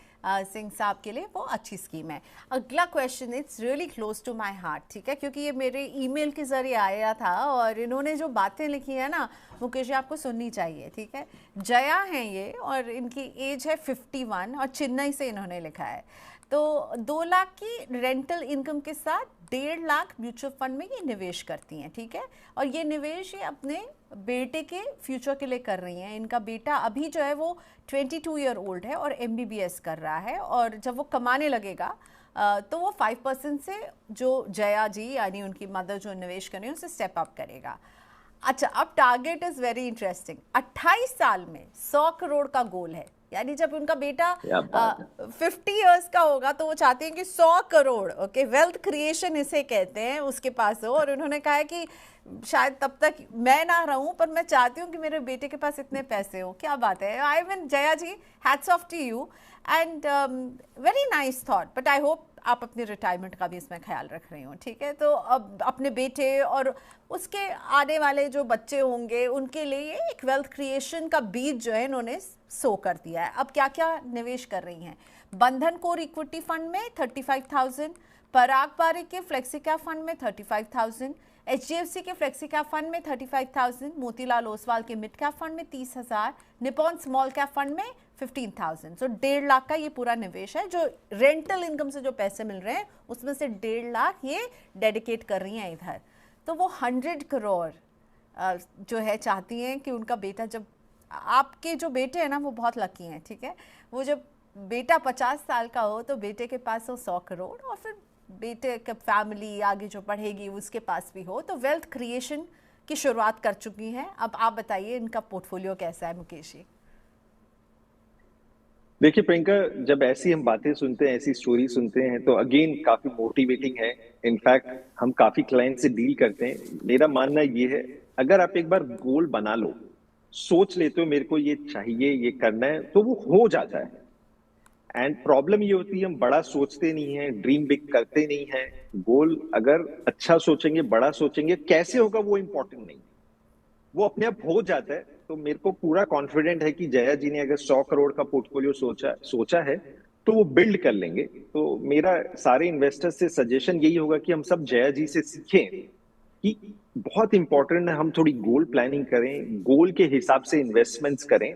सिंह साहब के लिए, वो अच्छी स्कीम है। अगला question it's really close to my heart, ठीक है, क्योंकि ये मेरे ईमेल के जरिए आया था और इन्होंने जो बातें लिखी है ना मुकेश जी, आपको सुननी चाहिए, ठीक है। जया हैं ये, और इनकी एज है 51, और चेन्नई से इन्होंने लिखा है। तो 2 लाख की रेंटल इनकम के साथ 1.5 लाख म्यूचुअल फंड में ये निवेश करती हैं, ठीक है। और ये निवेश ये अपने बेटे के फ्यूचर के लिए कर रही हैं। इनका बेटा अभी जो है वो 22 ईयर ओल्ड है और MBBS कर रहा है, और जब वो कमाने लगेगा तो वो 5% से जो जया जी यानी उनकी मदर जो निवेश कर रही है उससे स्टेप अप करेगा। अच्छा, अब टारगेट इज वेरी इंटरेस्टिंग। 28 साल में 100 करोड़ का गोल है, यानी जब उनका बेटा 50 इयर्स का होगा तो वो चाहते हैं कि 100 करोड़, ओके, वेल्थ क्रिएशन इसे कहते हैं, उसके पास हो। और उन्होंने कहा है कि शायद तब तक मैं ना रहूं, पर मैं चाहती हूँ कि मेरे बेटे के पास इतने पैसे हो। क्या बात है। I mean Jaya ji, hats off to you, and very nice thought, but I hope आप अपने रिटायरमेंट का भी इसमें ख्याल रख रही हो, ठीक है। तो अब अपने बेटे और उसके आने वाले जो बच्चे होंगे उनके लिए एक वेल्थ क्रिएशन का बीज जो है इन्होंने सो कर दिया है। अब क्या क्या निवेश कर रही हैं? बंधन कोर इक्विटी फंड में 35,000, पराग पारिक के फ्लेक्सी कैप फंड में 35,000, HDFC के फ्लेक्सी कैप फंड में 35,000, मोतीलाल ओसवाल के मिड कैप फंड में 30,000, निपॉन स्मॉल कैप फंड में 15,000। सो 1.5 लाख का ये पूरा निवेश है। जो रेंटल इनकम से जो पैसे मिल रहे हैं उसमें से 1.5 लाख ये डेडिकेट कर रही हैं इधर। तो वो 100 करोड़ जो है चाहती हैं कि उनका बेटा, जब आपके जो बेटे हैं ना वो बहुत लकी हैं, ठीक है, वो जब बेटा 50 साल का हो तो बेटे के पास हो 100 करोड़, और फिर बेटे का फैमिली आगे जो पढ़ेगी उसके पास भी हो। तो वेल्थ क्रिएशन की शुरुआत कर चुकी हैं। अब आप बताइए इनका पोर्टफोलियो कैसा है मुकेश जी? देखिए प्रियंका, जब ऐसी हम बातें सुनते हैं, ऐसी स्टोरी सुनते हैं, तो अगेन काफी मोटिवेटिंग है। इनफैक्ट हम काफी क्लाइंट से डील करते हैं। मेरा मानना ये है, अगर आप एक बार गोल बना लो, सोच लेते हो मेरे को ये चाहिए, ये करना है, तो वो हो जाता है। एंड प्रॉब्लम ये होती है हम बड़ा सोचते नहीं है, ड्रीम बिग करते नहीं है। गोल अगर अच्छा सोचेंगे, बड़ा सोचेंगे, कैसे होगा वो इंपॉर्टेंट नहीं, वो अपने आप हो जाता है। तो मेरे को पूरा कॉन्फिडेंट है कि जया जी ने अगर 100 करोड़ का पोर्टफोलियो सोचा है तो वो बिल्ड कर लेंगे। तो मेरा सारे इन्वेस्टर्स से सजेशन यही होगा कि हम सब जया जी से सीखें कि बहुत इंपॉर्टेंट है हम थोड़ी गोल प्लानिंग करें, गोल के हिसाब से इन्वेस्टमेंट्स करें,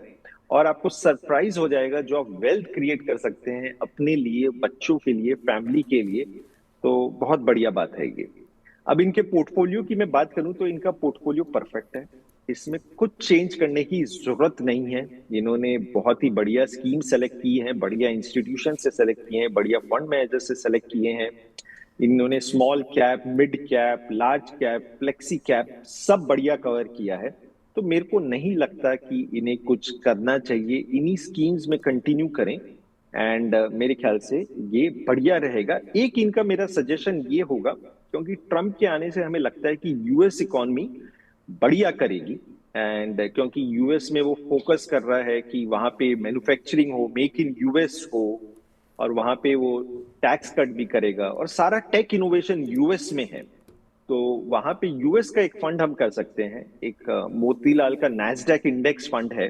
और आपको सरप्राइज हो जाएगा जो आप वेल्थ क्रिएट कर सकते हैं अपने लिए, बच्चों के लिए, फैमिली के लिए। तो बहुत बढ़िया बात है ये। अब इनके पोर्टफोलियो की मैं बात करूं तो इनका पोर्टफोलियो परफेक्ट है। इसमें कुछ चेंज करने की जरूरत नहीं है। इन्होंने बहुत ही बढ़िया स्कीम सेलेक्ट की है, बढ़िया इंस्टीट्यूशन से सेलेक्ट किए हैं, बढ़िया फंड मैनेजर से सेलेक्ट किए हैं। इन्होंने small cap, mid cap, large cap, flexi cap सब बढ़िया कवर किया है। तो मेरे को नहीं लगता कि इन्हें कुछ करना चाहिए, इन्हीं स्कीम्स में कंटिन्यू करें। एंड मेरे ख्याल से ये बढ़िया रहेगा। एक इनका मेरा सजेशन ये होगा, क्योंकि ट्रम्प के आने से हमें लगता है कि यूएस इकोनॉमी बढ़िया करेगी। एंड क्योंकि यूएस में वो फोकस कर रहा है कि वहां पे मैन्युफैक्चरिंग हो, मेक इन यूएस हो, और वहां पे वो टैक्स कट भी करेगा, और सारा टेक इनोवेशन यूएस में है। तो वहां पे यूएस का एक फंड हम कर सकते हैं, एक मोतीलाल का नैस्डैक इंडेक्स फंड है,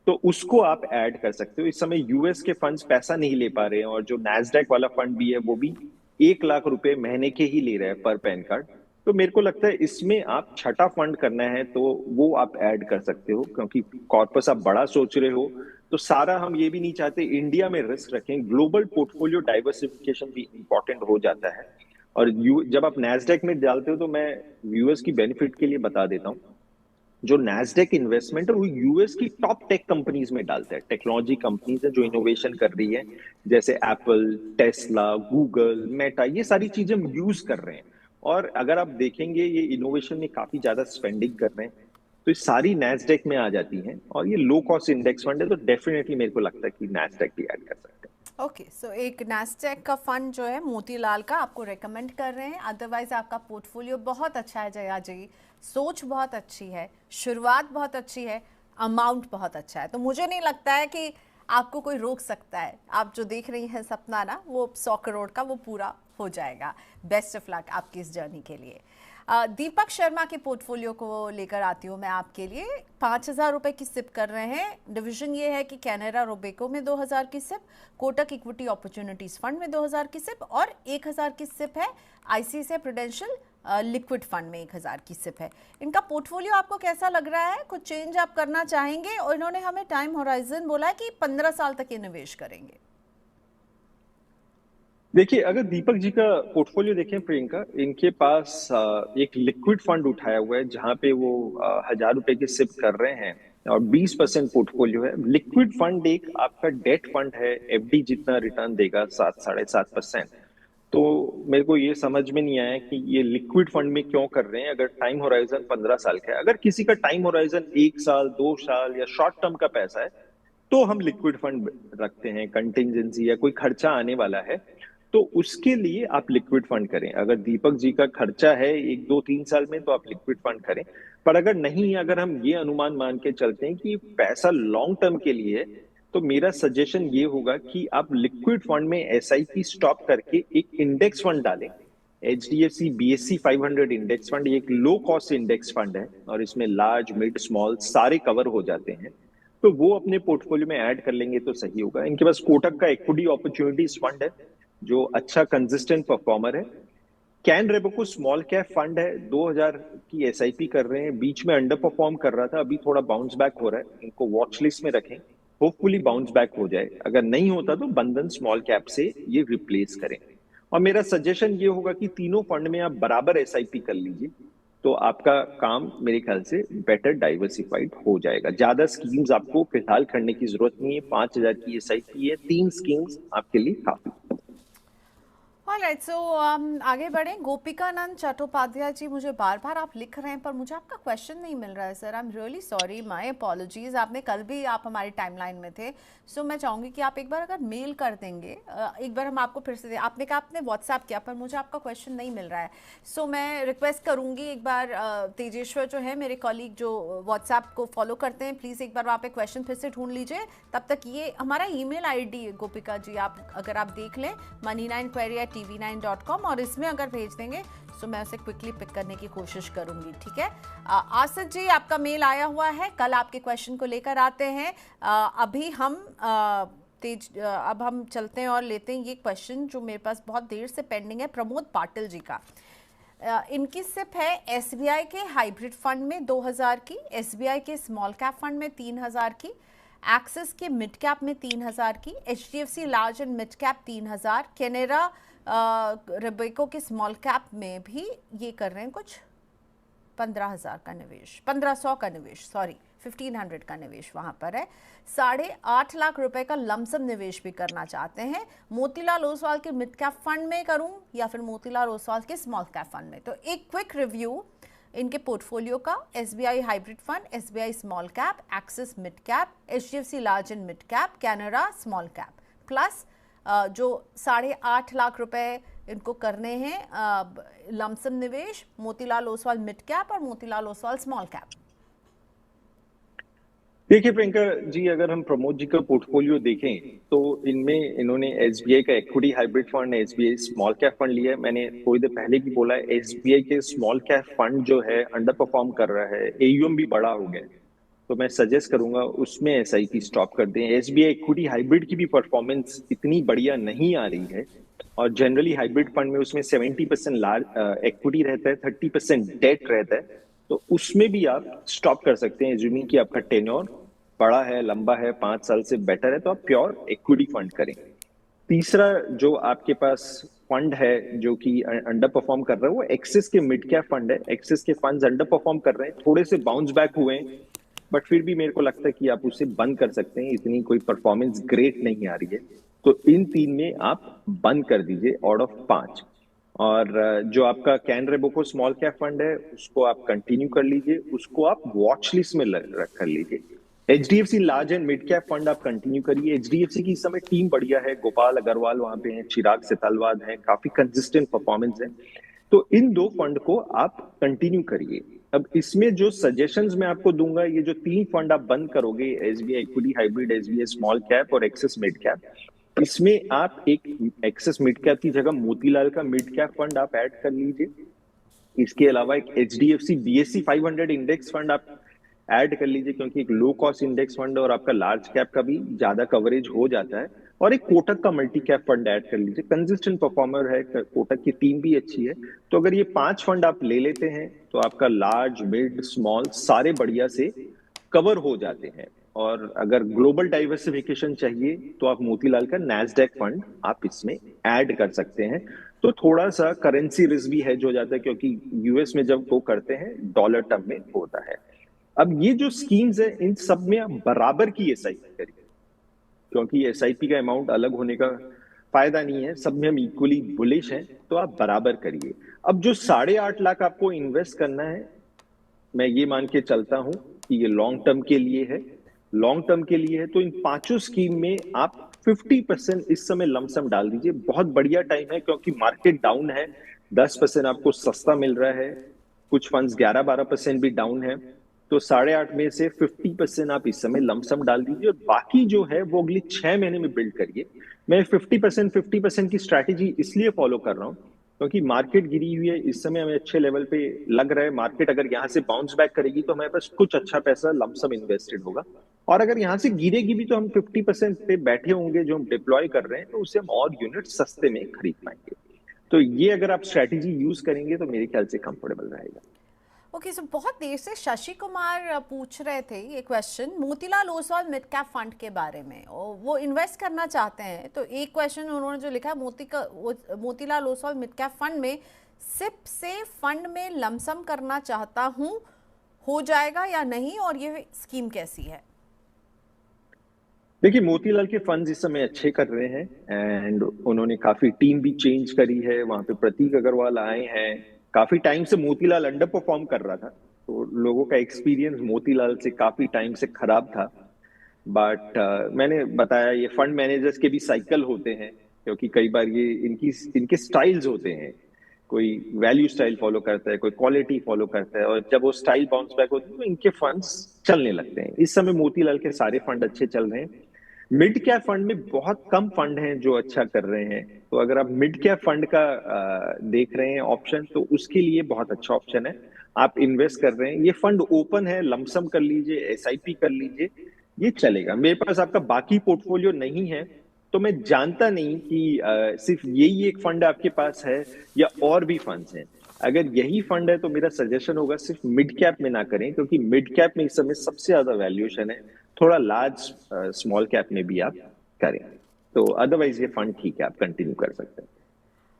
तो उसको आप ऐड कर सकते हो। इस समय यूएस के फंड्स पैसा नहीं ले पा रहे हैं, और जो नैस्डैक वाला फंड भी है वो भी 1 लाख रुपए महीने के ही ले रहे हैं पर पैन कार्ड। तो मेरे को लगता है इसमें आप छठा फंड करना है तो वो आप ऐड कर सकते हो, क्योंकि कॉर्पस आप बड़ा सोच रहे हो। तो सारा हम ये भी नहीं चाहते इंडिया में रिस्क रखें, ग्लोबल पोर्टफोलियो डाइवर्सिफिकेशन भी इंपॉर्टेंट हो जाता है। और जब आप नैस्डैक में डालते हो तो मैं यूएस की बेनिफिट के लिए बता देता हूँ, जो नैस्डैक इन्वेस्टमेंट है वो यूएस की टॉप टेक कंपनीज में डालता है। टेक्नोलॉजी कंपनीज है जो इनोवेशन कर रही है, जैसे एप्पल, टेस्ला, गूगल, मेटा, ये सारी चीजें हम यूज कर रहे हैं। और अगर आप देखेंगे ये इनोवेशन में काफी ज्यादा स्पेंडिंग कर रहे हैं, तो ये सारी नैस्डैक में आ जाती हैं। और ये लो कॉस्ट इंडेक्स फंड है, तो डेफिनेटली मेरे को लगता है कि नैस्डैक भी ऐड कर सकते हैं। ओके, सो एक नैस्डैक का फंड जो है मोतीलाल का आपको रेकमेंड कर रहे हैं। अदरवाइज आपका पोर्टफोलियो बहुत अच्छा है जया जी, सोच बहुत अच्छी है, शुरुआत बहुत अच्छी है, अमाउंट बहुत अच्छा है। तो मुझे नहीं लगता है कि आपको कोई रोक सकता है। आप जो देख रही हैं सपना ना, वो 100 करोड़ का वो पूरा हो जाएगा। बेस्ट ऑफ लक आपकी इस जर्नी के लिए। दीपक शर्मा के पोर्टफोलियो को लेकर आती हूँ मैं आपके लिए। 5,000 रुपए की सिप कर रहे हैं। डिवीजन ये है कि कैनरा रोबेको में 2,000 की SIP, Kotak equity opportunities fund में 2,000 की सिप, और 1,000 की सिप है आईसीआईसीआई प्रूडेंशियल लिक्विड फंड में 1,000 की सिप है। इनका पोर्टफोलियो आपको कैसा लग रहा है? कुछ चेंज आप करना चाहेंगे? और इन्होंने हमें टाइम होराइजन बोला है कि 15 साल तक ये निवेश करेंगे। देखिए, अगर दीपक जी का पोर्टफोलियो देखें प्रियंका, इनके पास एक लिक्विड फंड उठाया हुआ है जहां पे वो 1,000 रुपए की सिप कर रहे हैं, और 20% पोर्टफोलियो है। लिक्विड फंड एक आपका डेट फंड है, एफडी जितना रिटर्न देगा, 7-7.5%। तो मेरे को ये समझ में नहीं आया कि ये लिक्विड फंड में क्यों कर रहे हैं, अगर टाइम होराइजन 15 साल का है। अगर किसी का टाइम होराइजन 1 साल, 2 साल या शॉर्ट टर्म का पैसा है, तो हम लिक्विड फंड रखते हैं। कंटिजेंसी या कोई खर्चा आने वाला है, तो उसके लिए आप लिक्विड फंड करें। अगर दीपक जी का खर्चा है 1-2-3 साल में, तो आप लिक्विड फंड करें। पर अगर नहीं, अगर हम ये अनुमान मान के चलते हैं कि पैसा लॉन्ग टर्म के लिए है, तो मेरा सजेशन ये होगा कि आप लिक्विड फंड में एसआईपी स्टॉप करके एक इंडेक्स फंड डालें। एचडीएफसी बीएससी 500 इंडेक्स फंड, ये एक लो कॉस्ट इंडेक्स फंड है, और इसमें लार्ज, मिड, स्मॉल सारे कवर हो जाते हैं। तो वो अपने पोर्टफोलियो में ऐड कर लेंगे तो सही होगा। इनके पास कोटक का इक्विटी अपॉर्चुनिटीज फंड है, जो अच्छा कंसिस्टेंट परफॉर्मर है। कैन रेबोको स्मॉल कैप फंड है, 2,000 की एसआईपी कर रहे हैं। बीच में अंडर परफॉर्म कर रहा था, अभी थोड़ा बाउंस बैक हो रहा है। इनको वॉच लिस्ट में रखें, होपफुली बाउंस बैक हो जाए। अगर नहीं होता तो बंधन स्मॉल कैप से ये रिप्लेस करें। और मेरा सजेशन ये होगा कि तीनों फंड में आप बराबर एसआईपी कर लीजिए, तो आपका काम मेरे ख्याल से बेटर डाइवर्सिफाइड हो जाएगा। ज्यादा स्कीम्स आपको फिलहाल करने की जरूरत नहीं है। 5,000 की एसआईपी है, 3 स्कीम्स आपके लिए काफी। ऑलराइट, सो आगे बढ़ें। गोपिकानंद चट्टोपाध्याय जी, मुझे बार बार आप लिख रहे हैं पर मुझे आपका क्वेश्चन नहीं मिल रहा है sir. I am really sorry, my apologies. आपने कल भी आप हमारी टाइमलाइन में थे, सो मैं चाहूँगी कि आप एक बार अगर मेल कर देंगे, एक बार हम आपको फिर से आपने कहा आपने व्हाट्सएप किया पर मुझे आपका क्वेश्चन नहीं मिल रहा है। सो मैं रिक्वेस्ट करूँगी एक बार, तेजेश्वर जो है मेरे कॉलीग जो व्हाट्सएप को फॉलो करते हैं, प्लीज़ एक बार वहाँ पे क्वेश्चन फिर से ढूंढ लीजिए। तब तक ये हमारा ईमेल आईडी है गोपिका जी, आप अगर आप देख लें money9query@tv9.com, और इसमें अगर भेज देंगे तो मैं उसे क्विकली पिक करने की कोशिश करूंगी। ठीक है, आसिफ जी आपका मेल आया हुआ है, कल आपके क्वेश्चन को लेकर आते हैं। अभी हम अब हम चलते हैं और लेते हैं ये क्वेश्चन जो मेरे पास बहुत देर से पेंडिंग है, प्रमोद पाटिल जी का। इनकी सिप है एसबीआई के हाइब्रिड फंड में 2,000 की, एसबीआई के स्मॉल कैप फंड में 3,000 की, एक्सिस के मिड कैप में 3,000 की, HDFC large and mid cap 3,000, Canara Robeco के स्मॉल कैप में भी ये कर रहे हैं कुछ 15,000 का निवेश, 1500 का निवेश, सॉरी 1500 का निवेश वहां पर है। 8.5 लाख रुपए का लमसम निवेश भी करना चाहते हैं। मोतीलाल ओसवाल के मिड कैप फंड में करूं या फिर मोतीलाल ओसवाल के स्मॉल कैप फंड में? तो एक क्विक रिव्यू इनके पोर्टफोलियो का। SBI hybrid fund, SBI small cap, axis mid cap, HDFC large and mid cap, Canara small cap, plus जो 8.5 लाख रुपए इनको करने हैं लमसम निवेश, मोतीलाल ओसवाल मिड कैप और मोतीलाल ओसवाल स्मॉल कैप। देखिए प्रियंका जी, अगर हम प्रमोद जी का पोर्टफोलियो देखें तो इनमें इन्होंने SBI का equity hybrid fund, SBI small cap fund लिया है। मैंने थोड़ी देर पहले भी बोला है, SBI के स्मॉल कैप फंड जो है अंडर परफॉर्म कर रहा है, AUM भी बड़ा हो गया है, तो मैं सजेस्ट करूंगा उसमें SIP स्टॉप कर दें। SBI इक्विटी हाइब्रिड की भी परफॉर्मेंस इतनी बढ़िया नहीं आ रही है, और जनरली हाइब्रिड फंड में उसमें 70% लार्ज इक्विटी रहता है, 30% डेट रहता है, तो उसमें भी आप स्टॉप कर सकते हैं। एज्यूमिंग कि आपका टेन्योर बड़ा है, लंबा है, 5 साल से बेटर है, तो आप प्योर इक्विटी फंड करें। तीसरा जो आपके पास फंड है जो कि अंडर परफॉर्म कर रहा है, वो एक्सिस के मिड कैप फंड है। एक्सिस के फंड्स अंडर परफॉर्म कर रहे हैं, थोड़े से बाउंस बैक हुए हैं, बट फिर भी मेरे को लगता है कि आप उसे बंद कर सकते हैं, इतनी कोई परफॉर्मेंस ग्रेट नहीं आ रही है। तो इन 3 में आप बंद कर दीजिए आउट ऑफ 5। और जो आपका कैन रेबोको स्मॉल कैप फंड है उसको आप कंटिन्यू कर लीजिए, उसको आप वॉच लिस्ट में रख कर लीजिए। HDFC large and mid cap fund आप कंटिन्यू करिए। HDFC की इस समय टीम बढ़िया है, गोपाल अग्रवाल वहां पे हैं, चिराग सेतालवाद हैं, काफी कंसिस्टेंट परफॉर्मेंस है, तो इन 2 फंड को आप कंटिन्यू करिए। अब इसमें जो सजेशंस मैं आपको दूंगा, ये जो 3 फंड आप बंद करोगे, SBI equity hybrid, SBI small cap और एक्सिस मिड कैप, इसमें आप एक एक्सिस मिड कैप की जगह मोतीलाल का मिड कैप फंड आप ऐड कर लीजिए। इसके अलावा एक HDFC BSE 500 इंडेक्स फंड आप ऐड कर लीजिए, क्योंकि एक लो कॉस्ट इंडेक्स फंड और आपका लार्ज कैप का भी ज्यादा कवरेज हो जाता है। और एक कोटक का मल्टी कैप फंड ऐड कर लीजिए, कंसिस्टेंट परफॉर्मर है, कोटक की टीम भी अच्छी है। तो अगर ये 5 फंड आप ले लेते हैं तो आपका लार्ज, मिड, स्मॉल सारे बढ़िया से कवर हो जाते हैं। और अगर ग्लोबल डाइवर्सिफिकेशन चाहिए तो आप मोतीलाल का नैस्डैक फंड आप इसमें ऐड कर सकते हैं। तो थोड़ा सा करेंसी रिस्क भी हेज हो जाता है, क्योंकि US में जब वो करते हैं डॉलर टर्म में होता है। अब ये जो स्कीम्स है इन सब में आप बराबर की SIP करिए, क्योंकि SIP का अमाउंट अलग होने का फायदा नहीं है, सब में हम इक्वली बुलिश हैं, तो आप बराबर करिए। अब जो 8.5 लाख आपको इन्वेस्ट करना है, मैं ये मान के चलता हूं कि ये लॉन्ग टर्म के लिए है, लॉन्ग टर्म के लिए है, तो इन 5 स्कीम में आप 50% इस समय लमसम डाल दीजिए। बहुत बढ़िया टाइम है, क्योंकि मार्केट डाउन है, 10% आपको सस्ता मिल रहा है, कुछ फंड्स 11-12% भी डाउन है, तो 8.5 में से 50% आप इस समय लमसम डाल दीजिए, और बाकी जो है वो अगले 6 महीने में बिल्ड करिए। मैं 50% की स्ट्रैटेजी इसलिए फॉलो कर रहा हूं क्योंकि मार्केट गिरी हुई है, इस समय हमें अच्छे लेवल पे लग रहा है। मार्केट अगर यहाँ से बाउंस बैक करेगी तो हमारे पास कुछ अच्छा पैसा लमसम इन्वेस्टेड होगा, और अगर यहाँ से गिरेगी भी तो हम 50% पे बैठे होंगे जो हम डिप्लॉय कर रहे हैं, तो उससे हम और यूनिट सस्ते में खरीद पाएंगे। तो ये अगर आप स्ट्रैटेजी यूज करेंगे तो मेरे ख्याल से कंफर्टेबल रहेगा। ओके, सो बहुत देर से शशि कुमार पूछ रहे थे ये question Motilal Oswal mid cap fund के बारे में, और वो इन्वेस्ट करना चाहते हैं। तो एक क्वेश्चन उन्होंने जो लिखा है, Motilal Oswal mid cap fund में सिप से फंड में लमसम करना चाहता हूँ, हो जाएगा या नहीं, और ये स्कीम कैसी है? देखिए, मोतीलाल के फंड्स इस समय अच्छे कर रहे हैं, एंड उन्होंने काफी टीम भी चेंज करी है, वहां पे प्रतीक अग्रवाल आए हैं। काफी टाइम से मोतीलाल अंडर परफॉर्म कर रहा था, तो लोगों का एक्सपीरियंस मोतीलाल से काफी टाइम से खराब था। बट मैंने बताया ये फंड मैनेजर्स के भी साइकिल होते हैं, क्योंकि कई बार ये इनके स्टाइल्स होते हैं, कोई वैल्यू स्टाइल फॉलो करता है, कोई क्वालिटी फॉलो करता है, और जब वो स्टाइल बाउंस बैक होती है तो इनके फंड्स चलने लगते हैं। इस समय मोतीलाल के सारे फंड अच्छे चल रहे हैं। मिड कैप फंड में बहुत कम फंड हैं जो अच्छा कर रहे हैं, तो अगर आप मिड कैप फंड का देख रहे हैं ऑप्शन, तो उसके लिए बहुत अच्छा ऑप्शन है। आप इन्वेस्ट कर रहे हैं, ये फंड ओपन है, लमसम कर लीजिए, SIP कर लीजिए, ये चलेगा। मेरे पास आपका बाकी पोर्टफोलियो नहीं है, तो मैं जानता नहीं कि सिर्फ यही एक फंड आपके पास है या और भी फंड्स हैं। अगर यही फंड है तो मेरा सजेशन होगा सिर्फ मिड कैप में ना करें, क्योंकि मिड कैप में इस समय सबसे ज्यादा वैल्यूएशन है। थोड़ा लार्ज स्मॉल कैप में भी आप करें, तो अदरवाइज ये फंड ठीक है, आप कंटिन्यू कर सकते हैं।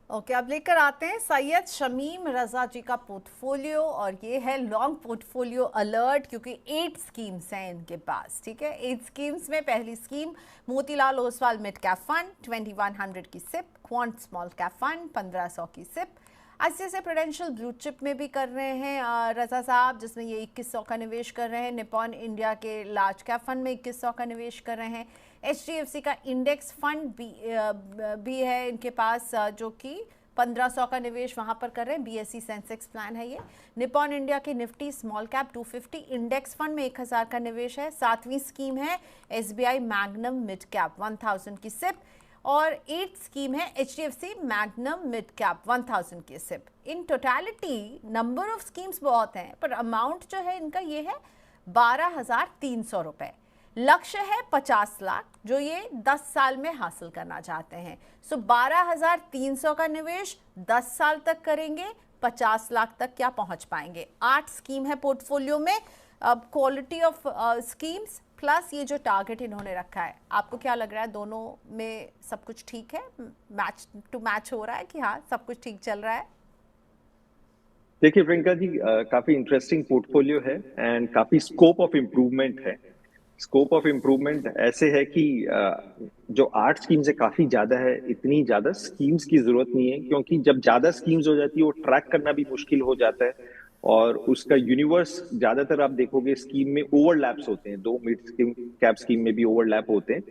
ओके, अब लेकर आते हैं सैयद शमीम रजा जी का पोर्टफोलियो, और ये है लॉन्ग पोर्टफोलियो अलर्ट, क्योंकि 8 स्कीम्स हैं इनके पास। ठीक है, 8 स्कीम्स में पहली scheme Motilal Oswal mid cap fund 2100 की SIP, quant small cap fund 1500 की SIP, ICICI Prudential blue chip में भी कर रहे हैं रजा साहब, जिसमें ये 2100 का निवेश कर रहे हैं। निपॉन इंडिया के लार्ज कैप फंड में 2100 का निवेश कर रहे हैं। HDFC का इंडेक्स फंड भी है इनके पास, जो कि 1500 का निवेश वहां पर कर रहे हैं। BSE सेंसेक्स प्लान है ये। निपॉन इंडिया के Nifty small cap 250 index fund में 1000 का निवेश है। 7वीं स्कीम है SBI मैग्नम मिड कैप 1000 की सिप, और 8 स्कीम है HDFC मैग्नम मिड कैप 1000 की SIP. In totality number of schemes बहुत हैं, पर अमाउंट जो है इनका ये है 12,300 रुपए। लक्ष्य है 50 लाख, जो ये 10 साल में हासिल करना चाहते हैं। सो 12,300 का निवेश 10 साल तक करेंगे, 50 लाख तक क्या पहुंच पाएंगे। 8 स्कीम है पोर्टफोलियो में। अब क्वालिटी ऑफ स्कीम्स प्लस ये जो टारगेट इन्होंने रखा है, आपको क्या लग रहा है दोनों में सब कुछ ठीक है, मैच टू मैच हो रहा है कि हाँ सब कुछ ठीक चल रहा है? देखिए प्रियंका जी, काफी इंटरेस्टिंग पोर्टफोलियो है एंड काफी स्कोप ऑफ इम्प्रूवमेंट है। स्कोप ऑफ इम्प्रूवमेंट ऐसे है कि जो 8 स्कीम्स है काफी ज्यादा है। इतनी ज्यादा स्कीम्स की जरूरत नहीं है, क्योंकि जब ज्यादा स्कीम्स हो जाती है वो ट्रैक करना भी मुश्किल हो जाता है, और उसका यूनिवर्स ज्यादातर आप देखोगे स्कीम में ओवरलैप्स होते हैं। 2 मिड स्कीम कैप स्कीम में भी ओवरलैप होते हैं,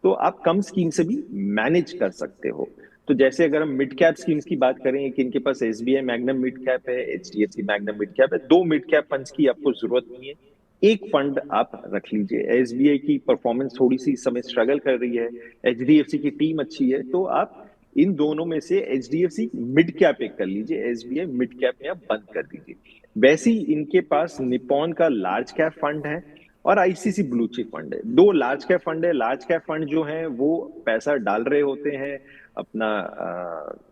तो आप कम स्कीम से भी मैनेज कर सकते हो। तो जैसे अगर हम मिड कैप स्कीम्स की बात करें कि इनके पास SBI मैग्नम मिड कैप है, HDFC मैग्नम मिड कैप है। 2 मिड कैप फंड्स की आपको जरूरत नहीं है, एक फंड आप रख लीजिए। SBI की परफॉर्मेंस थोड़ी सी इस समय स्ट्रगल कर रही है, HDFC की टीम अच्छी है, तो आप इन दोनों में से HDFC मिड कैप एक कर लीजिए, SBI मिड कैप में आप बंद कर दीजिए। वैसे ही इनके पास निपॉन का लार्ज कैप फंड है और ICICI ब्लू चिप फंड है। 2 लार्ज कैप फंड है। लार्ज कैप फंड जो है वो पैसा डाल रहे होते हैं अपना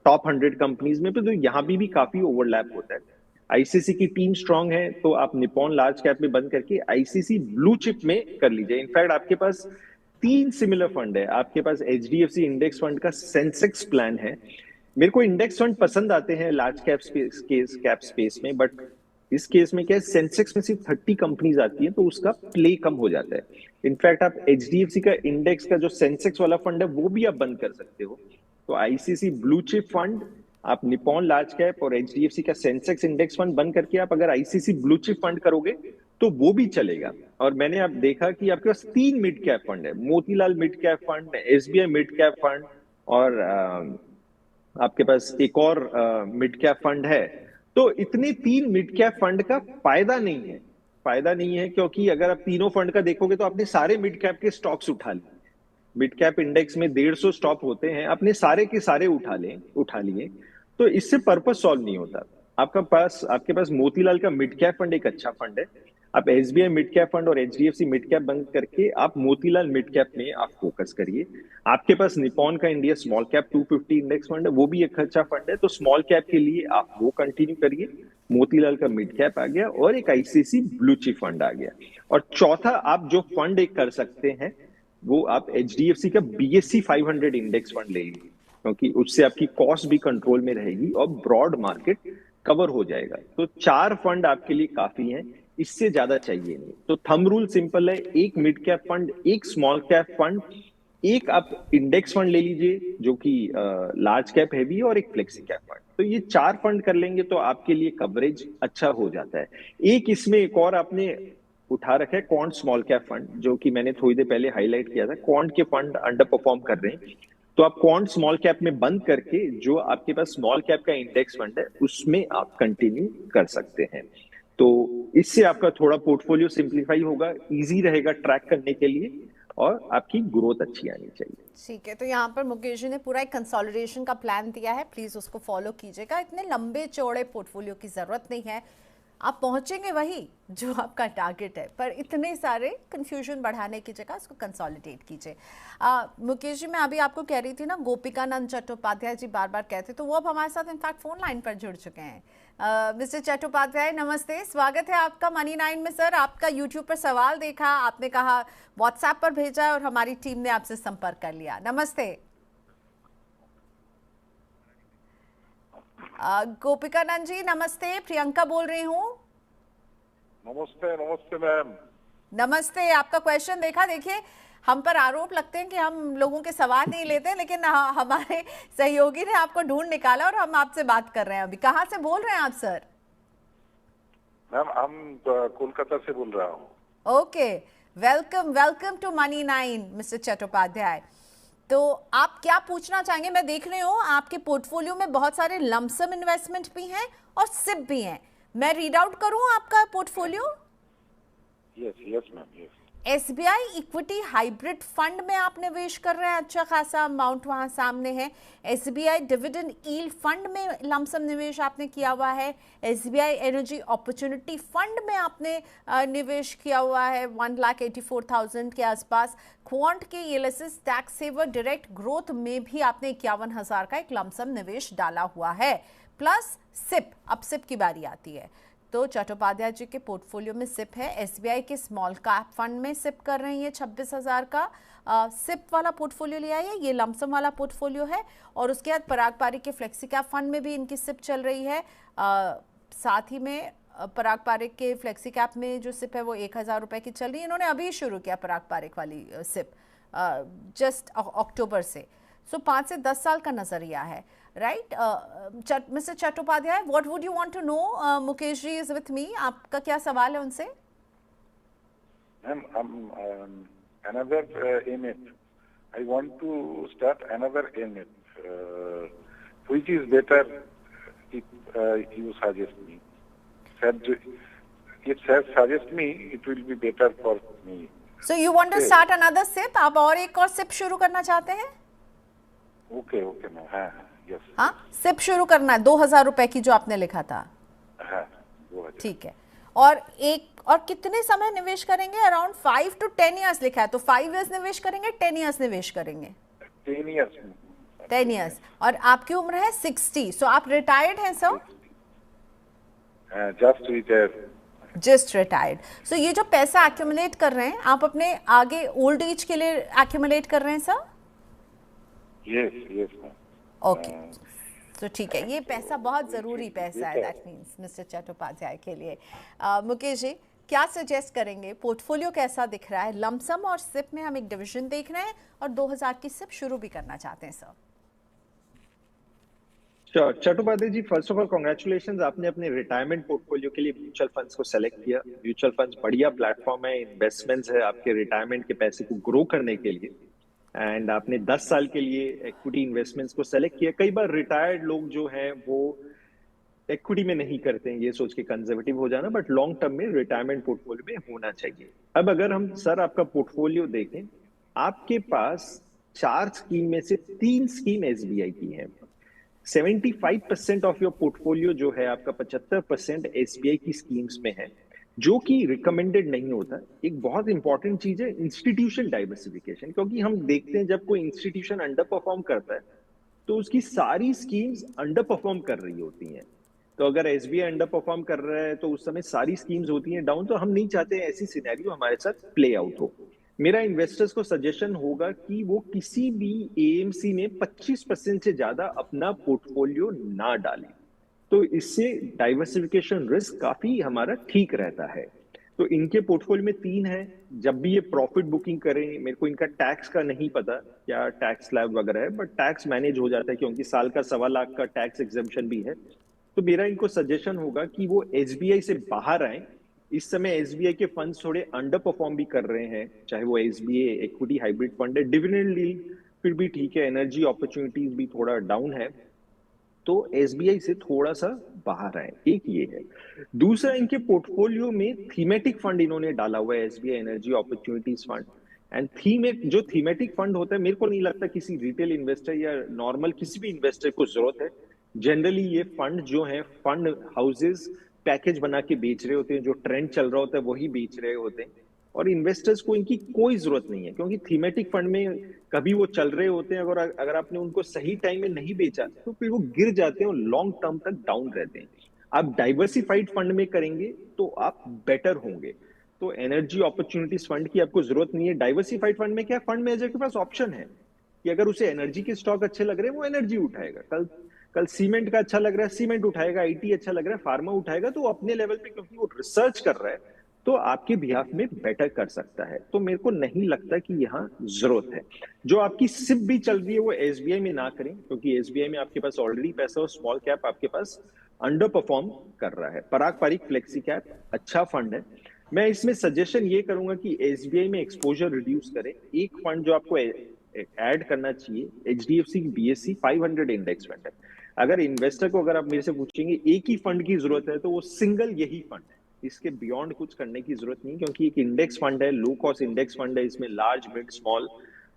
टॉप 100 कंपनीज में, तो यहाँ भी काफी ओवरलैप होता है। ICICI की टीम स्ट्रांग है, तो आप निपॉन लार्ज कैप में बंद करके ICICI ब्लू चिप में कर लीजिए। इनफैक्ट आपके पास 3 सिमिलर फंड है। आपके पास HDFC इंडेक्स फंड का सेंसेक्स प्लान है। मेरे को इंडेक्स फंड पसंद आते हैं लार्ज कैप स्पेस में, बट इस केस में क्या है, सेंसेक्स में सिर्फ 30 कंपनीज आती है, तो उसका प्ले कम हो जाता है। इनफैक्ट आप HDFC का इंडेक्स का जो सेंसेक्स वाला फंड है वो भी आप बंद कर सकते हो। तो ICICI ब्लू चिप फंड, आप निपॉन लार्ज कैप और HDFC का सेंसेक्स इंडेक्स फंड बंद करके आप अगर ICICI ब्लू चिप फंड करोगे तो वो भी चलेगा। और मैंने आप देखा कि आपके पास 3 मिड कैप फंड है, Motilal mid cap fund, SBI mid cap fund, और आपके पास एक और मिड कैप फंड है। तो इतने 3 मिड कैप फंड का फायदा नहीं है। फायदा नहीं है क्योंकि अगर आप तीनों फंड का देखोगे तो आपने सारे मिड कैप के स्टॉक्स उठा लिए। मिड कैप इंडेक्स में 150 स्टॉक होते हैं, आपने सारे के सारे उठा लिए, तो इससे पर्पस सॉल्व नहीं होता। आपके पास मोतीलाल का मिड कैप फंड एक अच्छा फंड है। आप SBI मिड कैप फंड और HDFC मिड कैप बंद करके आप मोतीलाल मिड कैप में आप फोकस करिए। आपके पास निपॉन का India small cap 250 index fund है, वो भी एक अच्छा फंड है, तो स्मॉल कैप के लिए आप वो कंटिन्यू करिए। मोतीलाल का मिड कैप आ गया और एक ICICI ब्लू चिप फंड आ गया। और चौथा आप जो फंड एक कर सकते हैं वो आप HDFC का BSE 500 इंडेक्स फंड ले लीजिए, क्योंकि उससे आपकी कॉस्ट भी कंट्रोल में रहेगी और ब्रॉड मार्केट कवर हो जाएगा। तो 4 फंड आपके लिए काफी हैं, इससे ज्यादा चाहिए नहीं। तो थंब रूल सिंपल है, एक मिड कैप फंड, एक स्मॉल कैप फंड, एक आप इंडेक्स फंड ले लीजिए जो कि लार्ज कैप हैवी, और एक फ्लेक्सी कैप फंड। तो ये 4 फंड कर लेंगे तो आपके लिए कवरेज अच्छा हो जाता है। एक इसमें एक और आपने उठा रखा है, क्वांट स्मॉल कैप फंड, जो कि मैंने थोड़ी देर पहले हाईलाइट किया था। क्वांट के फंड अंडर परफॉर्म कर रहे हैं, तो आप क्वांट स्मॉल कैप में बंद करके जो आपके पास स्मॉल कैप का इंडेक्स फंड है उसमें आप कंटिन्यू कर सकते हैं। तो इससे आपका थोड़ा पोर्टफोलियो सिंप्लीफाई होगा, इजी रहेगा ट्रैक करने के लिए, और आपकी ग्रोथ अच्छी आनी चाहिए। ठीक है, तो यहाँ पर मुकेश जी ने पूरा एक कंसोलिडेशन का प्लान दिया है, प्लीज उसको फॉलो कीजिएगा। इतने लंबे चौड़े पोर्टफोलियो की जरूरत नहीं है, आप पहुंचेंगे वही जो आपका टारगेट है, पर इतने सारे कंफ्यूजन बढ़ाने की जगह उसको कंसोलिडेट कीजिए। मुकेश जी, मैं अभी आपको कह रही थी ना, गोपिकानंद चट्टोपाध्याय जी बार बार कहते, तो वो अब हमारे साथ इनफैक्ट फोन लाइन पर जुड़ चुके हैं। मिस्टर चट्टोपाध्याय नमस्ते, स्वागत है आपका मनी 9 में। सर, आपका यूट्यूब पर सवाल देखा, आपने कहा व्हाट्सएप पर भेजा और हमारी टीम ने आपसे संपर्क कर लिया। नमस्ते। गोपिका नंद जी नमस्ते, प्रियंका बोल रही हूँ। नमस्ते नमस्ते मैम। नमस्ते, आपका क्वेश्चन देखा। देखिए हम पर आरोप लगते हैं कि हम लोगों के सवाल नहीं लेते, लेकिन हमारे सहयोगी ने आपको ढूंढ निकाला और हम आपसे बात कर रहे हैं। अभी कहाँ से बोल रहे हैं आप सर? मैम हम कोलकाता से बोल रहा हूँ। Okay, welcome welcome to money 9 mister Chattopadhyay. तो आप क्या पूछना चाहेंगे? मैं देख रही हूँ आपके पोर्टफोलियो में बहुत सारे लमसम इन्वेस्टमेंट भी हैं और सिप भी हैं। मैं रीड आउट करूँ आपका portfolio? Yes yes ma'am yes. SBI equity hybrid fund में आप निवेश कर रहे हैं, अच्छा खासा अमाउंट वहां सामने है। एसबीआई डिविडेंड यील्ड फंड में लमसम निवेश आपने किया हुआ है। एसबीआई एनर्जी अपॉर्चुनिटी फंड में आपने निवेश किया हुआ है 1,84,000 के आसपास। क्वांट के LSS tax saver direct growth में भी आपने 51,000 का एक लमसम निवेश डाला हुआ है, प्लस सिप। अब सिप की बारी आती है तो चट्टोपाध्याय जी के पोर्टफोलियो में सिप है। एसबीआई के स्मॉल कैप फंड में सिप कर रही है 26,000 का सिप वाला पोर्टफोलियो लिया है, ये लमसम वाला पोर्टफोलियो है। और उसके बाद पराग पारिक के फ्लेक्सी कैप फंड में भी इनकी सिप चल रही है। साथ ही में पराग पारिक के फ्लेक्सी कैप में जो सिप है वो 1,000 रुपए की चल रही है। इन्होंने अभी शुरू किया पराग पारिक वाली सिप जस्ट अक्टूबर से। सो 5 से 10 साल का नजरिया है, right? Mister Chattopadhyay, what would you want to know? Mukesh ji is with me, आपका क्या सवाल है उनसे? Ma'am another MF. I want to start another MF. Which is better if you suggest me? If suggest me, it will be better for me. So you want to start another SIP? आप और एक और SIP शुरू करना चाहते हैं? Okay okay ma'am, हाँ yes. हाँ, सिप शुरू करना है 2,000 रुपए की जो आपने लिखा था। हाँ 2000। ठीक है। और कितने समय निवेश करेंगे? अराउंड 5 to 10 ईयर्स लिखा है, तो 5 ईयर्स निवेश करेंगे, 10 ईयर्स निवेश करेंगे? 10 ईयर्स। 10 ईयर्स। और आपकी उम्र है 60, सो आप रिटायर्ड हैं sir? Just retired. Just retired. So ये जो पैसा एक्यूमुलेट कर रहे हैं आप अपने आगे ओल्ड एज के लिए एक्यूमुलेट कर रहे हैं sir? Yes yes ma'am. Okay, तो ठीक है, ये पैसा बहुत ज़रूरी पैसा है, दैट मीन्स मिस्टर चट्टोपाध्याय के लिए। मुकेश जी क्या सजेस्ट करेंगे? पोर्टफोलियो कैसा दिख रहा है? लमसम और सिप में हम एक डिवीजन देख रहे हैं और 2,000 की सिप शुरू भी करना चाहते हैं sir. Chattopadhyay ji, first of all congratulations, आपने अपने रिटायरमेंट पोर्टफोलियो के लिए म्यूचुअल फंड्स को सेलेक्ट किया। म्यूचुअल फंड्स बढ़िया प्लेटफॉर्म है, इन्वेस्टमेंट्स है आपके रिटायरमेंट के पैसे को ग्रो करने के लिए। एंड आपने 10 साल के लिए इक्विटी इन्वेस्टमेंट्स को सेलेक्ट किया। कई बार रिटायर्ड लोग जो हैं वो इक्विटी में नहीं करते हैं, ये सोच के कंजर्वेटिव हो जाना, बट लॉन्ग टर्म में रिटायरमेंट पोर्टफोलियो में होना चाहिए। अब अगर हम सर आपका पोर्टफोलियो देखें, आपके पास 4 स्कीम में से 3 स्कीम एसबीआई की है। 75% ऑफ योर पोर्टफोलियो जो है आपका 75% एसबीआई की स्कीम्स में है, जो कि रिकमेंडेड नहीं होता। एक बहुत इंपॉर्टेंट चीज है इंस्टीट्यूशन डाइवर्सिफिकेशन, क्योंकि हम देखते हैं जब कोई इंस्टीट्यूशन अंडर परफॉर्म करता है तो उसकी सारी स्कीम्स अंडर परफॉर्म कर रही होती हैं। तो अगर एसबीआई अंडर परफॉर्म कर रहा है तो उस समय सारी स्कीम्स होती हैं डाउन, तो हम नहीं चाहते ऐसी सिनेरियो हमारे साथ प्ले आउट हो। मेरा इन्वेस्टर्स को सजेशन होगा कि वो किसी भी एएमसी में 25% से ज्यादा अपना पोर्टफोलियो ना डालें, तो इससे डाइवर्सिफिकेशन रिस्क काफी हमारा ठीक रहता है। तो इनके पोर्टफोलियो में 3 है। जब भी ये प्रॉफिट बुकिंग करें, मेरे को इनका टैक्स का नहीं पता क्या टैक्स स्लैब वगैरह है, बट टैक्स मैनेज हो जाता है क्योंकि साल का 1.25 लाख का टैक्स एग्जेम्पशन भी है। तो मेरा इनको सजेशन होगा कि वो एसबीआई से बाहर आए। इस समय एसबीआई के फंड्स थोड़े अंडर परफॉर्म भी कर रहे हैं, चाहे वो एसबीआई इक्विटी हाइब्रिड फंड है। डिविडेंड यील्ड फिर भी ठीक है, एनर्जी अपॉर्चुनिटीज भी थोड़ा डाउन है, तो एसबीआई से थोड़ा सा बाहर आए। एक ये है। दूसरा, इनके पोर्टफोलियो में थीमेटिक फंड इन्होंने डाला हुआ है, SBI energy opportunities fund. And thematic fund होता है, मेरे को नहीं लगता किसी रिटेल इन्वेस्टर या नॉर्मल किसी भी इन्वेस्टर को जरूरत है। जनरली ये फंड जो है, फंड हाउसेस पैकेज बना के बेच रहे होते हैं, जो ट्रेंड चल रहा होता है वही बेच रहे होते हैं, और इन्वेस्टर्स को इनकी कोई जरूरत नहीं है, क्योंकि थीमेटिक फंड में कभी वो चल रहे होते हैं, अगर आपने उनको सही टाइम में नहीं बेचा तो फिर वो गिर जाते हैं और लॉन्ग टर्म तक डाउन रहते हैं। आप डाइवर्सिफाइड फंड में करेंगे तो आप बेटर होंगे। तो एनर्जी अपॉर्चुनिटीज फंड की आपको जरूरत नहीं है। डाइवर्सिफाइड फंड में क्या, फंड मैनेजर के पास ऑप्शन है कि अगर उसे एनर्जी के स्टॉक अच्छे लग रहे हैं वो एनर्जी उठाएगा, कल सीमेंट का अच्छा लग रहा है, सीमेंट उठाएगा, आईटी अच्छा लग रहा है, फार्मा उठाएगा, तो वो अपने लेवल पे क्योंकि वो रिसर्च कर रहा है तो आपके बिहाफ में बेटर कर सकता है। तो मेरे को नहीं लगता कि यहाँ जरूरत है। जो आपकी सिप भी चल रही है वो एसबीआई में ना करें, क्योंकि एसबीआई में आपके पास ऑलरेडी पैसा और स्मॉल कैप आपके पास अंडर परफॉर्म कर रहा है। पराग पारिक फ्लेक्सी कैप अच्छा फंड है। मैं इसमें सजेशन ये करूंगा कि एसबीआई में एक्सपोजर रिड्यूस करें। एक फंड जो आपको ऐड करना चाहिए, एचडीएफसी की बीएससी 500 इंडेक्स फंड है। अगर इन्वेस्टर को अगर आप मेरे से पूछेंगे एक ही फंड की जरूरत है तो वो सिंगल यही फंड है, इसके बियॉन्ड कुछ करने की जरूरत नहीं, क्योंकि एक इंडेक्स फंड है, लो कॉस्ट इंडेक्स फंड है, इसमें लार्ज मिड स्मॉल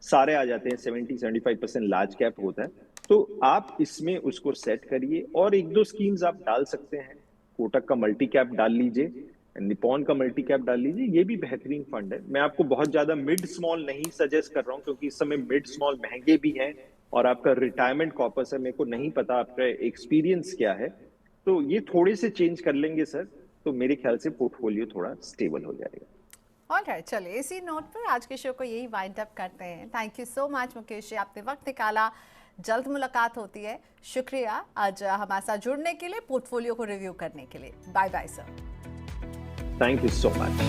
सारे आ जाते हैं, 70-75% लार्ज कैप होता है। तो आप इसमें उसको सेट करिए और एक दो स्कीम्स आप डाल सकते हैं। कोटक का मल्टी कैप डाल लीजिए, निपॉन का मल्टी कैप डाल लीजिए, ये भी बेहतरीन फंड है। मैं आपको बहुत ज्यादा मिड स्मॉल नहीं सजेस्ट कर रहा हूं, क्योंकि इस समय मिड स्मॉल महंगे भी हैं और आपका रिटायरमेंट कॉर्पस है। मेरे को नहीं पता आपका एक्सपीरियंस क्या है, तो ये थोड़े से चेंज कर लेंगे सर, तो मेरे ख्याल से पोर्टफोलियो थोड़ा स्टेबल हो जाएगा। ऑलराइट, चलिए इसी नोट पर आज के शो को यही वाइंड अप करते हैं। Thank you so much Mukesh ji, आपने वक्त निकाला। जल्द मुलाकात होती है। शुक्रिया आज हमारे साथ जुड़ने के लिए, पोर्टफोलियो को रिव्यू करने के लिए। Bye bye sir. Thank you so much.